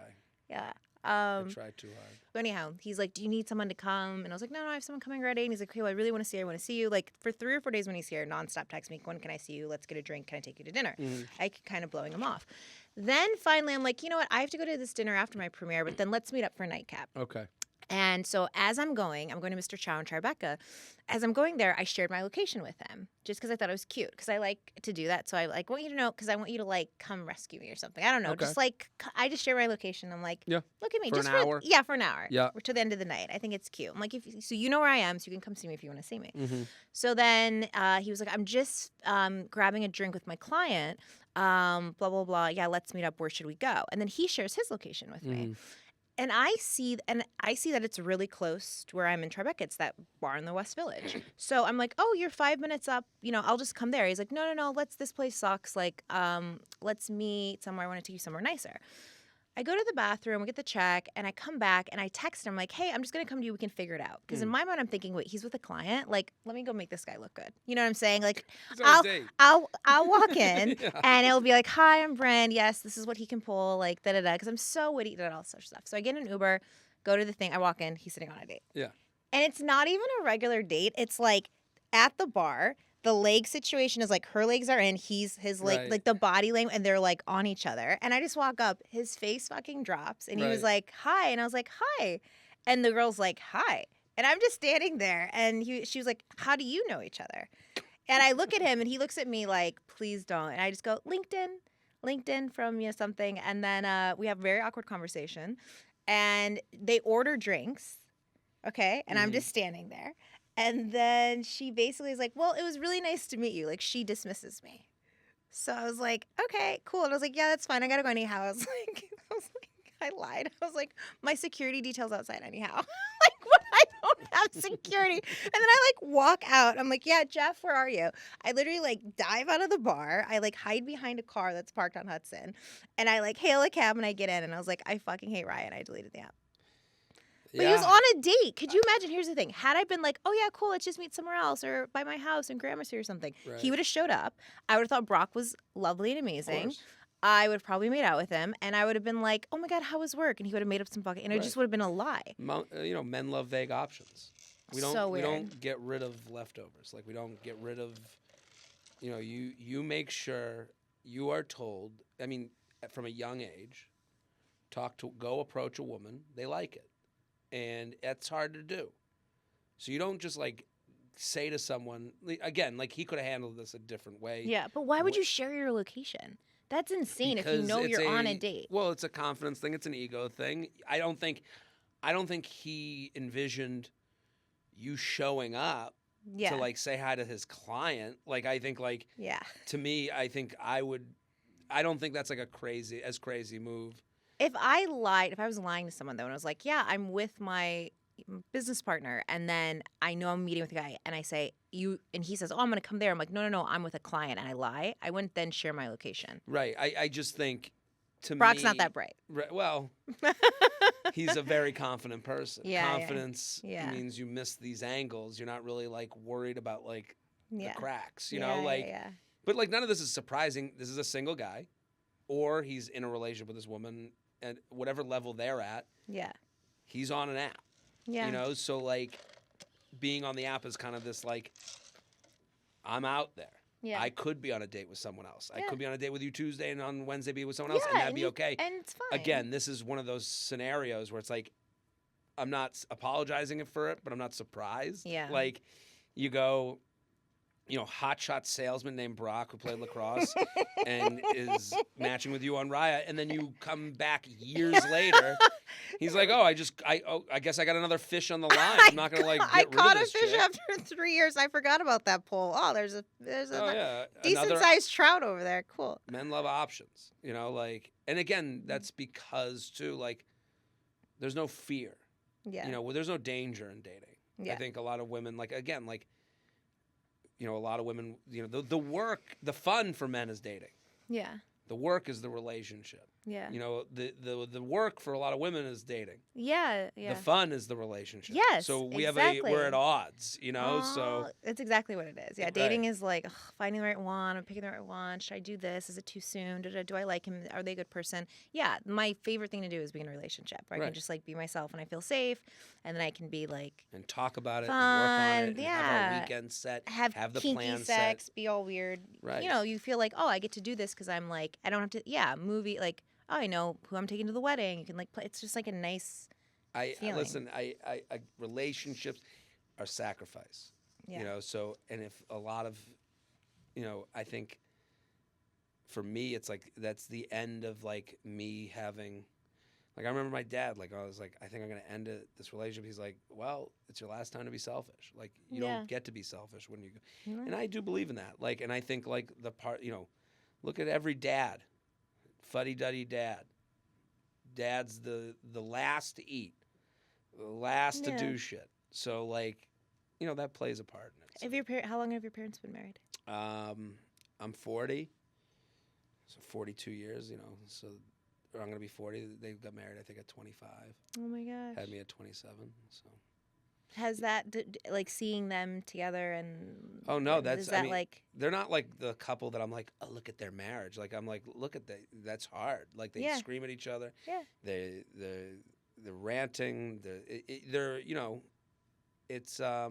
Speaker 2: Yeah.
Speaker 3: I tried too hard.
Speaker 2: But anyhow, he's like, do you need someone to come? And I was like, no, I have someone coming already. And he's like, okay, well, I really want to see you. I want to see you. Like for 3 or 4 days when he's here, nonstop text me, when can I see you? Let's get a drink. Can I take you to dinner? I kind of blowing him off. Then finally, I'm like, you know what? I have to go to this dinner after my premiere, but then let's meet up for a nightcap.
Speaker 3: Okay.
Speaker 2: And so as I'm going to Mr. Chow in Tribeca. As I'm going there, I shared my location with him just because I thought it was cute because I like to do that. So I like want you to know because I want you to like come rescue me or something. I don't know.
Speaker 3: Okay.
Speaker 2: Just like I just share my location. I'm like,
Speaker 3: yeah,
Speaker 2: look at me.
Speaker 3: For
Speaker 2: just
Speaker 3: an hour?
Speaker 2: Yeah, for an hour.
Speaker 3: Yeah.
Speaker 2: Or to the end of the night. I think it's cute. I'm like, so you know where I am, so you can come see me if you want to see me.
Speaker 3: Mm-hmm.
Speaker 2: So then he was like, I'm just grabbing a drink with my client. Blah, blah, blah. Yeah, let's meet up. Where should we go? And then he shares his location with me. And I see that it's really close to where I'm in Tribeca. It's that bar in the West Village. So I'm like, oh, you're 5 minutes up. I'll just come there. He's like, no. This place sucks. Like, let's meet somewhere. I want to take you somewhere nicer. I go to the bathroom, we get the check, and I come back and I text him like, hey, I'm just gonna come to you. We can figure it out. Because in my mind, I'm thinking, wait, he's with a client. Like, let me go make this guy look good. You know what I'm saying? Like, I'll walk in and it'll be like, hi, I'm Brynn. Yes, this is what he can pull. Like, da da da. Because I'm so witty, all such stuff. So I get an Uber, go to the thing. I walk in. He's sitting on a date.
Speaker 3: Yeah.
Speaker 2: And it's not even a regular date. It's like at the bar. The leg situation is like her legs are in, his leg, like the body language, and they're like on each other. And I just walk up, his face fucking drops, and he was like, hi. And I was like, hi. And the girl's like, hi. And I'm just standing there, and she was like, how do you know each other? And I look at him, and he looks at me like, please don't. And I just go, LinkedIn from something. And then we have a very awkward conversation. And they order drinks, okay? And I'm just standing there. And then she basically is like, well, it was really nice to meet you. Like, she dismisses me. So I was like, okay, cool. And I was like, yeah, that's fine. I got to go anyhow. I was like, I lied. I was like, my security detail's outside anyhow. Like, what? don't have security. And then I like walk out. I'm like, yeah, Jeff, where are you? I literally like dive out of the bar. I like hide behind a car that's parked on Hudson. And I like hail a cab and I get in. And I was like, I fucking hate Ryan. I deleted the app. But he was on a date. Could you imagine? Here's the thing. Had I been like, oh, yeah, cool, let's just meet somewhere else or by my house in Gramercy or something,
Speaker 3: Right.
Speaker 2: he would have showed up. I would have thought Brock was lovely and amazing. I would have probably made out with him. And I would have been like, oh, my God, how was work? And he would have made up some fucking... And it just would have been a lie.
Speaker 3: Men love vague options. We don't get rid of leftovers. Like, we don't get rid of... you make sure you are told... I mean, from a young age, go approach a woman. They like it. And it's hard to do. So you don't just, like, say to someone... Again, like, he could have handled this a different way.
Speaker 2: Yeah, but why would you share your location? That's insane if you know you're on a date.
Speaker 3: Well, it's a confidence thing. It's an ego thing. I don't think he envisioned you showing up to, like, say hi to his client. Like, I think, like...
Speaker 2: Yeah.
Speaker 3: To me, I think I don't think that's, like, a crazy move.
Speaker 2: If I was lying to someone, though, and I was like, yeah, I'm with my business partner, and then I know I'm meeting with a guy, and I say, and he says, oh, I'm going to come there. I'm like, no, I'm with a client, and I lie. I wouldn't then share my location.
Speaker 3: Right. I just think, to
Speaker 2: Brock's not that bright.
Speaker 3: Well, he's a very confident person.
Speaker 2: Yeah,
Speaker 3: Confidence means you miss these angles. You're not really, like, worried about, like, the cracks, you know? But, like, none of this is surprising. This is a single guy, or he's in a relationship with this woman. At whatever level they're at, he's on an app. Yeah. So, like, being on the app is kind of this, like, I'm out there. Yeah. I could be on a date with someone else. Yeah. I could be on a date with you Tuesday and on Wednesday be with someone else, and that'd be okay.
Speaker 2: And it's fine.
Speaker 3: Again, this is one of those scenarios where it's like, I'm not apologizing for it, but I'm not surprised.
Speaker 2: Yeah.
Speaker 3: Like, you go... hotshot salesman named Brock who played lacrosse and is matching with you on Raya, and then you come back years later. He's like, I guess I got another fish on the line. I'm not gonna, like, get rid of this
Speaker 2: I caught a fish
Speaker 3: chick.
Speaker 2: after 3 years. I forgot about that poll. Oh, there's a
Speaker 3: yeah.
Speaker 2: decent sized trout over there. Cool.
Speaker 3: Men love options. And again, that's because too, like, there's no fear. Yeah. There's no danger in dating. Yeah. I think a lot of women, like, again, like, a lot of women, the fun for men is dating. Yeah. The work is the relationship. Yeah. The work for a lot of women is dating.
Speaker 2: Yeah, yeah.
Speaker 3: The fun is the relationship.
Speaker 2: Yes,
Speaker 3: so we're at odds, so.
Speaker 2: It's exactly what it is. Yeah, dating is like finding the right one, I'm picking the right one. Should I do this? Is it too soon? Do I like him? Are they a good person? Yeah, my favorite thing to do is be in a relationship where I can just, like, be myself and I feel safe, and then I can be, like,
Speaker 3: and talk about it,
Speaker 2: fun,
Speaker 3: and work on it, and have our weekend set, have the
Speaker 2: kinky
Speaker 3: plan
Speaker 2: sex,
Speaker 3: set.
Speaker 2: be all weird.
Speaker 3: Right.
Speaker 2: You feel like, I get to do this because I'm, like, I don't have to, movie, like, I know who I'm taking to the wedding. You can, like, play. It's just, like, a nice feeling.
Speaker 3: Listen, relationships are sacrifice. Yeah. So, and if a lot of, I think for me, it's like, that's the end of, like, me having, like, I remember my dad, like, I was like, I think I'm going to end this relationship. He's like, well, it's your last time to be selfish. Like, you don't get to be selfish when you go. Mm-hmm. And I do believe in that. Like, and I think, like, the part, look at every dad. Fuddy-duddy dad. Dad's the last to eat, the last to do shit. So, like, that plays a part in it.
Speaker 2: How long have your parents been married?
Speaker 3: I'm 40, so 42 years. So I'm gonna be 40. They got married, I think, at 25.
Speaker 2: Oh my gosh.
Speaker 3: Had me at 27. So.
Speaker 2: Has that, like, seeing them together and...
Speaker 3: Oh, no, like... They're not, like, the couple that I'm like, oh, look at their marriage. Like, I'm like, look at that. That's hard. Like, they scream at each other. Yeah. They're ranting. They're, it's, I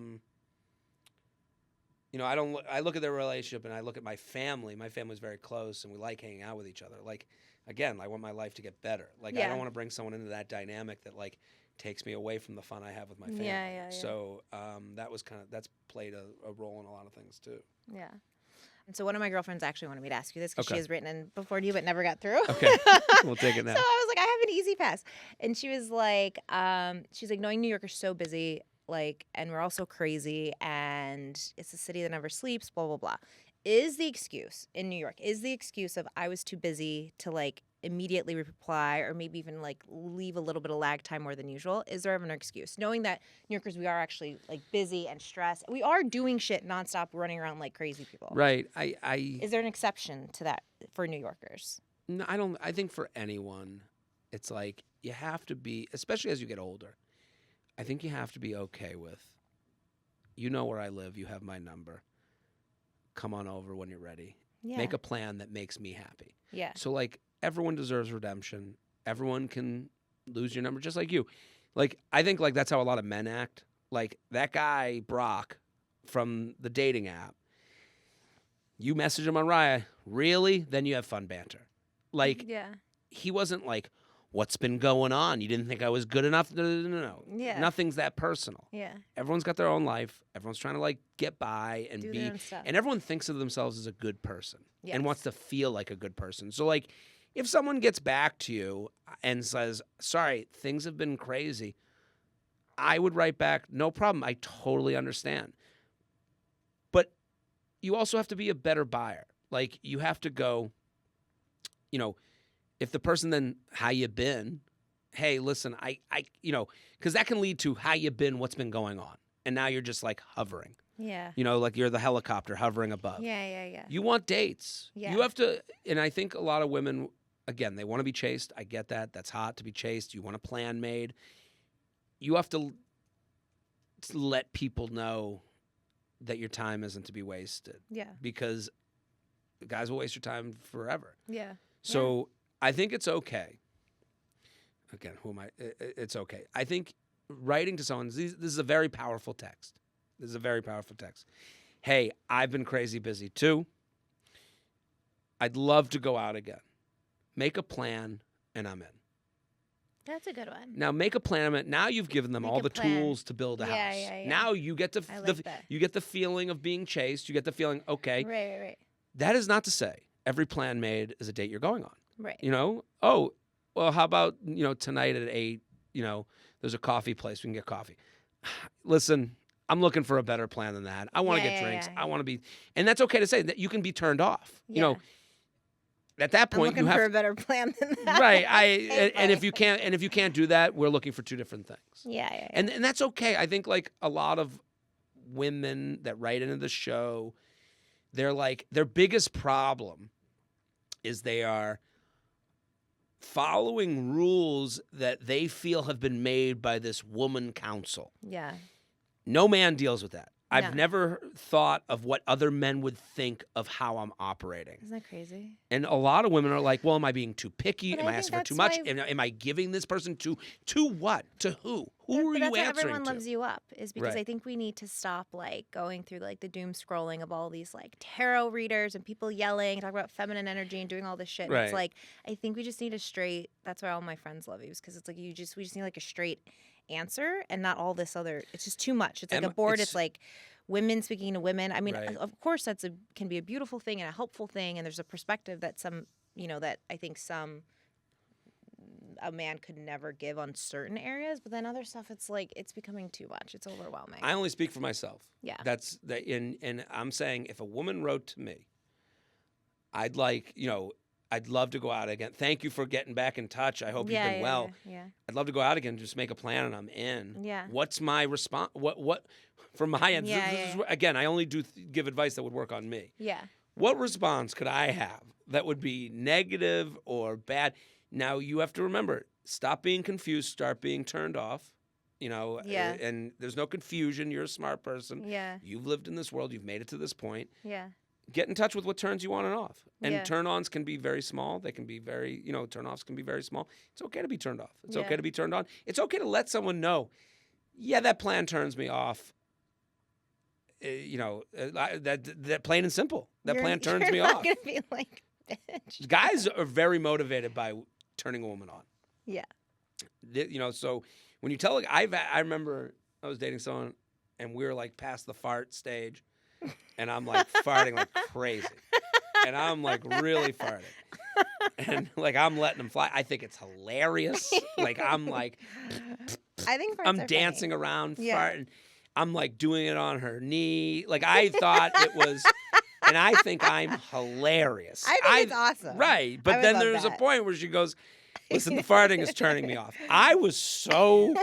Speaker 3: look at their relationship and I look at my family. My family's very close and we like hanging out with each other. Like, again, I want my life to get better. Like, I don't want to bring someone into that dynamic that, like, takes me away from the fun I have with my family. Yeah. So that's played a role in a lot of things too. Yeah.
Speaker 2: And so one of my girlfriends actually wanted me to ask you this because she has written in before you but never got through.
Speaker 3: Okay. We'll take it now.
Speaker 2: So I was like, I have an easy pass. And she was like, knowing New York is so busy, like, and we're all so crazy and it's a city that never sleeps, blah, blah, blah. Is the excuse in New York, of I was too busy to, like, immediately reply or maybe even like leave a little bit of lag time more than usual? Is there ever an excuse? Knowing that New Yorkers, we are actually like busy and stressed. We are doing shit nonstop, running around like crazy people.
Speaker 3: Right.
Speaker 2: Is there an exception to that for New Yorkers?
Speaker 3: No, I don't. I think for anyone, it's like you have to be, especially as you get older. I think you have to be okay with, you know where I live. You have my number. Come on over when you're ready.
Speaker 2: Yeah.
Speaker 3: Make a plan that makes me happy.
Speaker 2: Yeah.
Speaker 3: So like everyone deserves redemption. Everyone can lose your number just like you. Like I think like that's how a lot of men act. Like that guy Brock from the dating app. You message him on Raya, really? Then you have fun banter. Like he wasn't like, what's been going on? You didn't think I was good enough? No.
Speaker 2: Yeah.
Speaker 3: Nothing's that personal.
Speaker 2: Yeah.
Speaker 3: Everyone's got their own life. Everyone's trying to like get by and
Speaker 2: Do
Speaker 3: be,
Speaker 2: their own stuff.
Speaker 3: and everyone thinks of themselves as a good person
Speaker 2: Yes.
Speaker 3: and wants to feel like a good person. So like, if someone gets back to you and says, sorry, things have been crazy, I would write back, no problem. I totally understand. But you also have to be a better buyer. Like you have to go, you know, if the person then, how you been? Hey, listen, I because that can lead to how you been, what's been going on. And now you're just like hovering.
Speaker 2: Yeah.
Speaker 3: You know, like you're the helicopter hovering above.
Speaker 2: Yeah.
Speaker 3: You want dates.
Speaker 2: Yeah.
Speaker 3: You have to, and I think a lot of women, again, they want to be chased. I get that. That's hot to be chased. You want a plan made. You have to let people know that your time isn't to be wasted.
Speaker 2: Yeah.
Speaker 3: Because guys will waste your time forever.
Speaker 2: Yeah.
Speaker 3: So I think it's okay. Again, who am I? It's okay. I think writing to someone, this is a very powerful text. This is a very powerful text. Hey, I've been crazy busy too. I'd love to go out again. Make a plan, and I'm in.
Speaker 2: That's a good one.
Speaker 3: Now make a plan. Now you've given them
Speaker 2: Make
Speaker 3: all
Speaker 2: a
Speaker 3: the
Speaker 2: plan.
Speaker 3: tools to build a house.
Speaker 2: Yeah.
Speaker 3: Now you get
Speaker 2: I like that.
Speaker 3: you get the feeling of being chased. You get the feeling, okay.
Speaker 2: Right.
Speaker 3: That is not to say every plan made is a date you're going on.
Speaker 2: Right.
Speaker 3: You know? Oh, well, how about, tonight at 8, there's a coffee place. We can get coffee. Listen, I'm looking for a better plan than that. I want to get drinks. I want to be, and that's okay to say that you can be turned off.
Speaker 2: Yeah.
Speaker 3: At that point,
Speaker 2: I'm looking for a better plan than that.
Speaker 3: Right. And if you can't do that, we're looking for two different things.
Speaker 2: Yeah.
Speaker 3: And that's okay. I think like a lot of women that write into the show, they're like, their biggest problem is they are following rules that they feel have been made by this woman council.
Speaker 2: Yeah.
Speaker 3: No man deals with that. I've
Speaker 2: No.
Speaker 3: never thought of what other men would think of how I'm operating.
Speaker 2: Isn't that crazy?
Speaker 3: And a lot of women are like, well, am I being too picky?
Speaker 2: But
Speaker 3: Am
Speaker 2: I
Speaker 3: I
Speaker 2: think
Speaker 3: asking for
Speaker 2: that's
Speaker 3: too much?
Speaker 2: why-
Speaker 3: Am I giving this person to what? To who? Who are
Speaker 2: But
Speaker 3: you
Speaker 2: that's why
Speaker 3: answering
Speaker 2: everyone
Speaker 3: to?
Speaker 2: loves you up, is because
Speaker 3: Right.
Speaker 2: I think we need to stop like going through like the doom scrolling of all these like tarot readers and people yelling, talking about feminine energy and doing all this shit. And
Speaker 3: Right.
Speaker 2: it's like I think we just need a straight. That's why all my friends love you, because it's like we just need like a straight answer and not all this other. It's just too much. It's like a board. It's like women speaking to women. I mean,
Speaker 3: Right.
Speaker 2: of course, can be a beautiful thing and a helpful thing, and there's a perspective that that I think a man could never give on certain areas, but then other stuff, it's like it's becoming too much. It's overwhelming.
Speaker 3: I only speak for myself.
Speaker 2: Yeah.
Speaker 3: That's that. And I'm saying if a woman wrote to me, I'd love to go out again. Thank you for getting back in touch. I hope you've been well.
Speaker 2: Yeah.
Speaker 3: I'd love to go out again. Just make a plan, and I'm in.
Speaker 2: Yeah.
Speaker 3: What's my response? What from my end?
Speaker 2: Yeah,
Speaker 3: This is, again, I only do give advice that would work on me.
Speaker 2: Yeah.
Speaker 3: What response could I have that would be negative or bad? Now you have to remember: stop being confused. Start being turned off.
Speaker 2: Yeah.
Speaker 3: And there's no confusion. You're a smart person.
Speaker 2: Yeah.
Speaker 3: You've lived in this world. You've made it to this point.
Speaker 2: Yeah.
Speaker 3: Get in touch with what turns you on and off. And
Speaker 2: Yeah.
Speaker 3: turn-ons can be very small. They can be very, turn-offs can be very small. It's okay to be turned off. It's
Speaker 2: Yeah.
Speaker 3: okay to be turned on. It's okay to let someone know, yeah, that plan turns me off. That plain and simple. That plan turns me
Speaker 2: You're not
Speaker 3: off.
Speaker 2: gonna be like, bitch.
Speaker 3: Guys are very motivated by turning a woman on.
Speaker 2: Yeah.
Speaker 3: So when you tell, I remember I was dating someone and we were like past the fart stage, and I'm like farting like crazy, and I'm like really farting, and like I'm letting them fly. I think it's hilarious. Like I'm like,
Speaker 2: I think farts
Speaker 3: I'm
Speaker 2: are
Speaker 3: dancing
Speaker 2: funny.
Speaker 3: around
Speaker 2: Yeah.
Speaker 3: farting. I'm like doing it on her knee. Like I thought it was. and I think I'm hilarious.
Speaker 2: I think it's awesome.
Speaker 3: Right.
Speaker 2: I
Speaker 3: But
Speaker 2: would
Speaker 3: then
Speaker 2: love
Speaker 3: there's a
Speaker 2: that.
Speaker 3: point where she goes, listen, the farting is turning me off. I was so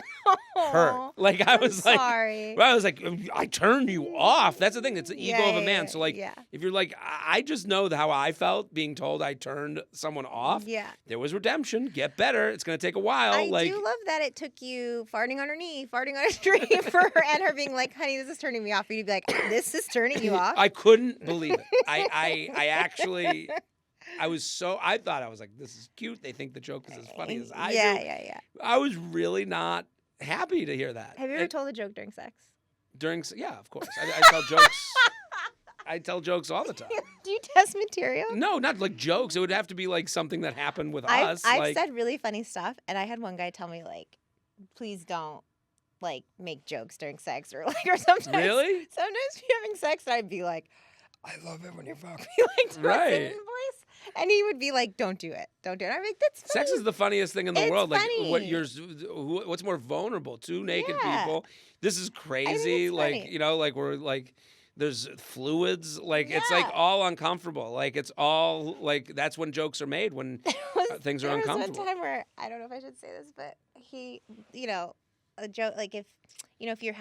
Speaker 3: hurt. Like, I was like,
Speaker 2: sorry.
Speaker 3: I was like, I turned you off. That's the thing. It's the ego of a man. So, like,
Speaker 2: yeah.
Speaker 3: if you're like, I just know how I felt being told I turned someone off.
Speaker 2: Yeah.
Speaker 3: There was redemption. Get better. It's going to take a while.
Speaker 2: I do love that it took you farting on her knee, farting on a tree for her, and her being like, honey, this is turning me off. And you'd be like, this is turning you off?
Speaker 3: I couldn't believe it. I actually... I thought, I was like, this is cute. They think the joke is as funny as I do.
Speaker 2: Yeah.
Speaker 3: I was really not happy to hear that.
Speaker 2: Have you ever told a joke during sex?
Speaker 3: Yeah, of course. I tell jokes. I tell jokes all the time.
Speaker 2: Do you test material?
Speaker 3: No, not like jokes. It would have to be like something that happened with us.
Speaker 2: I've said really funny stuff, and I had one guy tell me, like, please don't, like, make jokes during sex, or sometimes.
Speaker 3: Really?
Speaker 2: Sometimes you're having sex, and I'd be like, I love it when you fuck me, like, to
Speaker 3: Right.
Speaker 2: a singing voice. And he would be like, don't do it. Don't do it. I'm like, that's funny.
Speaker 3: Sex is the funniest thing in the
Speaker 2: It's
Speaker 3: world.
Speaker 2: funny.
Speaker 3: Like, what's more vulnerable? Two naked people. This is crazy.
Speaker 2: it's
Speaker 3: Like,
Speaker 2: funny.
Speaker 3: you know, like we're like, there's fluids. Like, it's like
Speaker 2: Yeah.
Speaker 3: all uncomfortable. Like, it's all like, that's when jokes are made, when things are
Speaker 2: There
Speaker 3: uncomfortable.
Speaker 2: was one time where, I don't know if I should say this, but he, you know, a joke, like if you're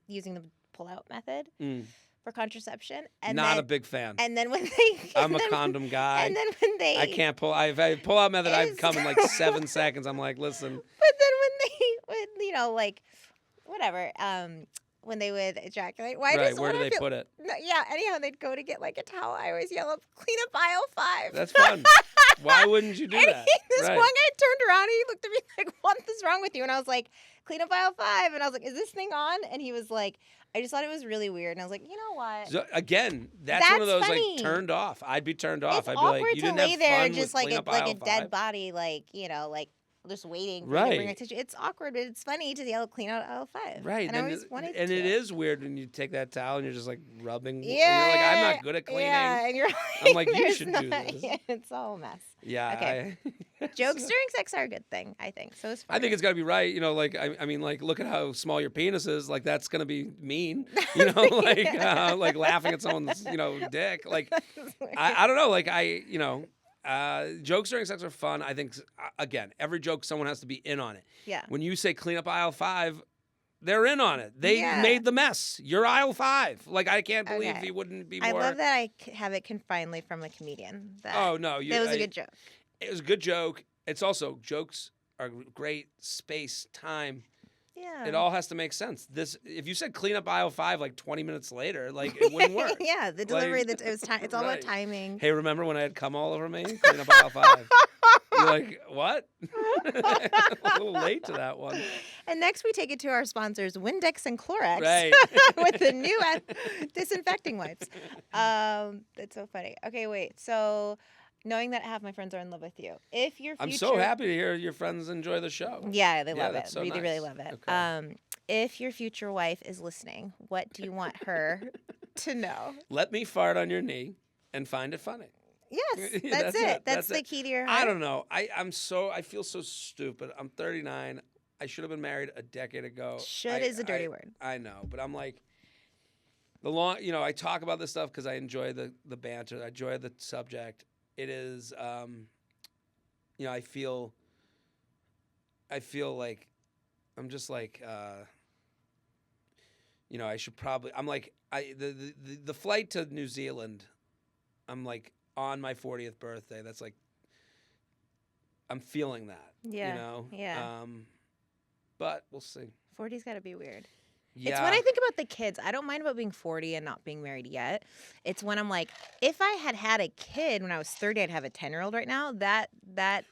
Speaker 2: using the pull-out method for contraception. And
Speaker 3: Not
Speaker 2: then,
Speaker 3: a big fan.
Speaker 2: And then when they...
Speaker 3: I'm a condom guy.
Speaker 2: And then when they...
Speaker 3: I can't pull. If I pull out method, I've
Speaker 2: It's
Speaker 3: come in like 7 seconds. I'm like, listen.
Speaker 2: But then when they would ejaculate,
Speaker 3: Right, where do they put it?
Speaker 2: No, yeah, anyhow, they'd go to get like a towel. I always yell up, clean up aisle 5.
Speaker 3: That's fun. Why wouldn't you do
Speaker 2: And
Speaker 3: that?
Speaker 2: this
Speaker 3: Right.
Speaker 2: one guy turned around and he looked at me like, what is wrong with you? And I was like, clean up aisle 5. And I was like, is this thing on? And he was like, I just thought it was really weird. And I was like, you know what?
Speaker 3: So, again, that's one of those
Speaker 2: funny.
Speaker 3: like turned off. I'd be turned off.
Speaker 2: It's
Speaker 3: I'd be
Speaker 2: awkward
Speaker 3: like, you
Speaker 2: to
Speaker 3: didn't
Speaker 2: lay
Speaker 3: have
Speaker 2: there
Speaker 3: fun
Speaker 2: just
Speaker 3: with
Speaker 2: like
Speaker 3: clean up
Speaker 2: like
Speaker 3: aisle
Speaker 2: a dead
Speaker 3: 5.
Speaker 2: body, like, like just waiting for you
Speaker 3: Right.
Speaker 2: to bring attention. It's awkward, but it's funny to yell clean out aisle 5.
Speaker 3: Right.
Speaker 2: And I always wanted
Speaker 3: and
Speaker 2: to.
Speaker 3: it is weird when you take that towel and you're just like rubbing.
Speaker 2: Yeah.
Speaker 3: And you're like, I'm not good at cleaning.
Speaker 2: Yeah, and you're like,
Speaker 3: I'm like, you
Speaker 2: there's
Speaker 3: should do
Speaker 2: not-
Speaker 3: this.
Speaker 2: Yeah, it's all a mess.
Speaker 3: Yeah.
Speaker 2: Okay. Jokes during sex are a good thing, I think. So it's
Speaker 3: I think it's got to be right. You know, like, I mean, like, look at how small your penis is. Like, that's going to be mean. You know, like laughing at someone's, dick. Like, I don't know. Like, jokes during sex are fun. I think, again, every joke, someone has to be in on it.
Speaker 2: Yeah.
Speaker 3: When you say clean up aisle 5, they're in on it. They
Speaker 2: Yeah.
Speaker 3: made the mess. You're aisle 5. Like, I can't believe
Speaker 2: Okay.
Speaker 3: he wouldn't be more.
Speaker 2: I love that I have it confinedly from a comedian.
Speaker 3: Oh, no.
Speaker 2: That was a good joke.
Speaker 3: It was a good joke. It's also, jokes are great space, time.
Speaker 2: Yeah.
Speaker 3: It all has to make sense. If you said clean up aisle 5 like 20 minutes later, like it wouldn't work.
Speaker 2: Yeah, the delivery.
Speaker 3: Like,
Speaker 2: It's all
Speaker 3: right.
Speaker 2: about timing.
Speaker 3: Hey, remember when I had cum all over me? Clean up aisle 5. You're like, what? A little late to that one.
Speaker 2: And next we take it to our sponsors, Windex and Clorox,
Speaker 3: Right.
Speaker 2: with the new disinfecting wipes. That's so funny. Okay, wait. So, knowing that half my friends are in love with you, if your future...
Speaker 3: I'm so happy to hear your friends enjoy the show.
Speaker 2: Yeah, they love it.
Speaker 3: that's so
Speaker 2: Really, really
Speaker 3: nice.
Speaker 2: love it.
Speaker 3: Okay.
Speaker 2: If your future wife is listening, what do you want her to know?
Speaker 3: Let me fart on your knee and find it funny.
Speaker 2: Yes,
Speaker 3: That's
Speaker 2: that's it.
Speaker 3: it.
Speaker 2: That's
Speaker 3: That's
Speaker 2: the
Speaker 3: it.
Speaker 2: key to your heart.
Speaker 3: I don't know. I feel so stupid. I'm 39. I should have been married a decade ago.
Speaker 2: Should is a dirty word.
Speaker 3: I know, but I'm like, I talk about this stuff because I enjoy the banter. I enjoy the subject. It is, I feel like I'm just like, I should probably. I'm like, the flight to New Zealand. I'm like on my 40th birthday. That's like, I'm feeling that.
Speaker 2: Yeah. Yeah.
Speaker 3: But we'll see.
Speaker 2: 40's got to be weird.
Speaker 3: Yeah.
Speaker 2: It's when I think about the kids. I don't mind about being 40 and not being married yet. It's when I'm like, if I had a kid when I was 30, I'd have a 10-year-old right now. That
Speaker 3: I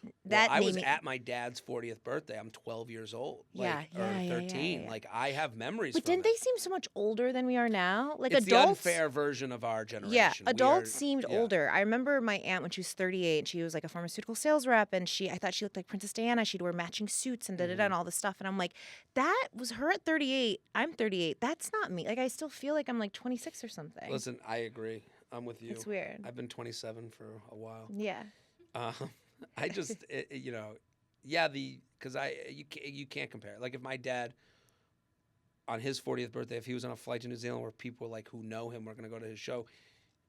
Speaker 2: made
Speaker 3: was
Speaker 2: me...
Speaker 3: at my dad's 40th birthday. I'm 12 years old.
Speaker 2: Yeah,
Speaker 3: or 13.
Speaker 2: yeah.
Speaker 3: Like, I have memories
Speaker 2: But
Speaker 3: from
Speaker 2: didn't
Speaker 3: it.
Speaker 2: they seem so much older than we are now? Like,
Speaker 3: It's
Speaker 2: adults...
Speaker 3: the unfair version of our generation.
Speaker 2: Yeah,
Speaker 3: We
Speaker 2: adults
Speaker 3: are-
Speaker 2: seemed
Speaker 3: yeah.
Speaker 2: older. I remember my aunt when she was 38, and she was like a pharmaceutical sales rep, and I thought she looked like Princess Diana. She'd wear matching suits and
Speaker 3: Mm-hmm.
Speaker 2: and all this stuff. And I'm like, that was her at 38. I'm 38. That's not me. Like, I still feel like I'm like 26 or something.
Speaker 3: Listen, I agree. I'm with you.
Speaker 2: It's weird.
Speaker 3: I've been 27 for a while.
Speaker 2: Yeah.
Speaker 3: I just, because you can't compare. Like, if my dad, on his 40th birthday, if he was on a flight to New Zealand where people like who know him were going to go to his show,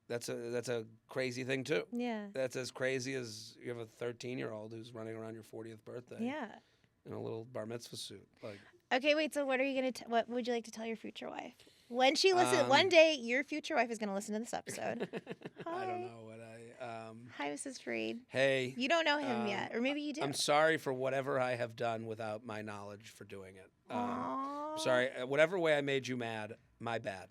Speaker 3: That's a crazy thing too.
Speaker 2: Yeah.
Speaker 3: That's as crazy as you have a 13-year-old who's running around your 40th birthday.
Speaker 2: Yeah.
Speaker 3: In a little bar mitzvah suit. Like.
Speaker 2: Okay, wait. So what are you gonna? What would you like to tell your future wife when she listens? One day, your future wife is gonna listen to this episode. Hi.
Speaker 3: I don't know what
Speaker 2: Hi, Mrs. Freid.
Speaker 3: Hey.
Speaker 2: You don't know him yet, or maybe you do.
Speaker 3: I'm sorry for whatever I have done without my knowledge for doing it. Sorry, whatever way I made you mad, my bad.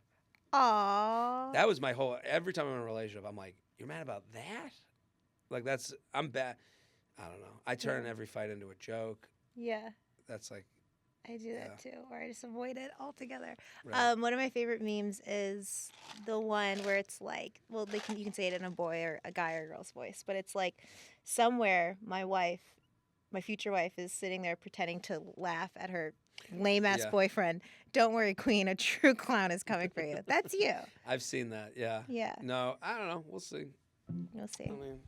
Speaker 2: Aww.
Speaker 3: That was my whole. Every time I'm in a relationship, I'm like, "You're mad about that?" Like I'm bad. I don't know. I turn every fight into a joke.
Speaker 2: Yeah.
Speaker 3: That's like.
Speaker 2: I do that too, or I just avoid it altogether.
Speaker 3: Right.
Speaker 2: One of my favorite memes is the one where it's like, well, you can say it in a boy or a guy or girl's voice, but it's like somewhere my future wife is sitting there pretending to laugh at her lame ass boyfriend. Don't worry, queen, a true clown is coming for you. That's you.
Speaker 3: I've seen that. Yeah.
Speaker 2: Yeah.
Speaker 3: No, I don't know. We'll see.
Speaker 2: We'll see.
Speaker 3: I mean,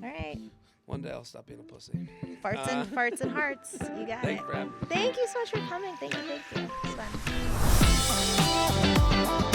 Speaker 2: all right.
Speaker 3: One day I'll stop being a pussy.
Speaker 2: Farts and hearts. You got
Speaker 3: Thanks
Speaker 2: it.
Speaker 3: for having me.
Speaker 2: Thank you so much for coming. Thank you. It's fun.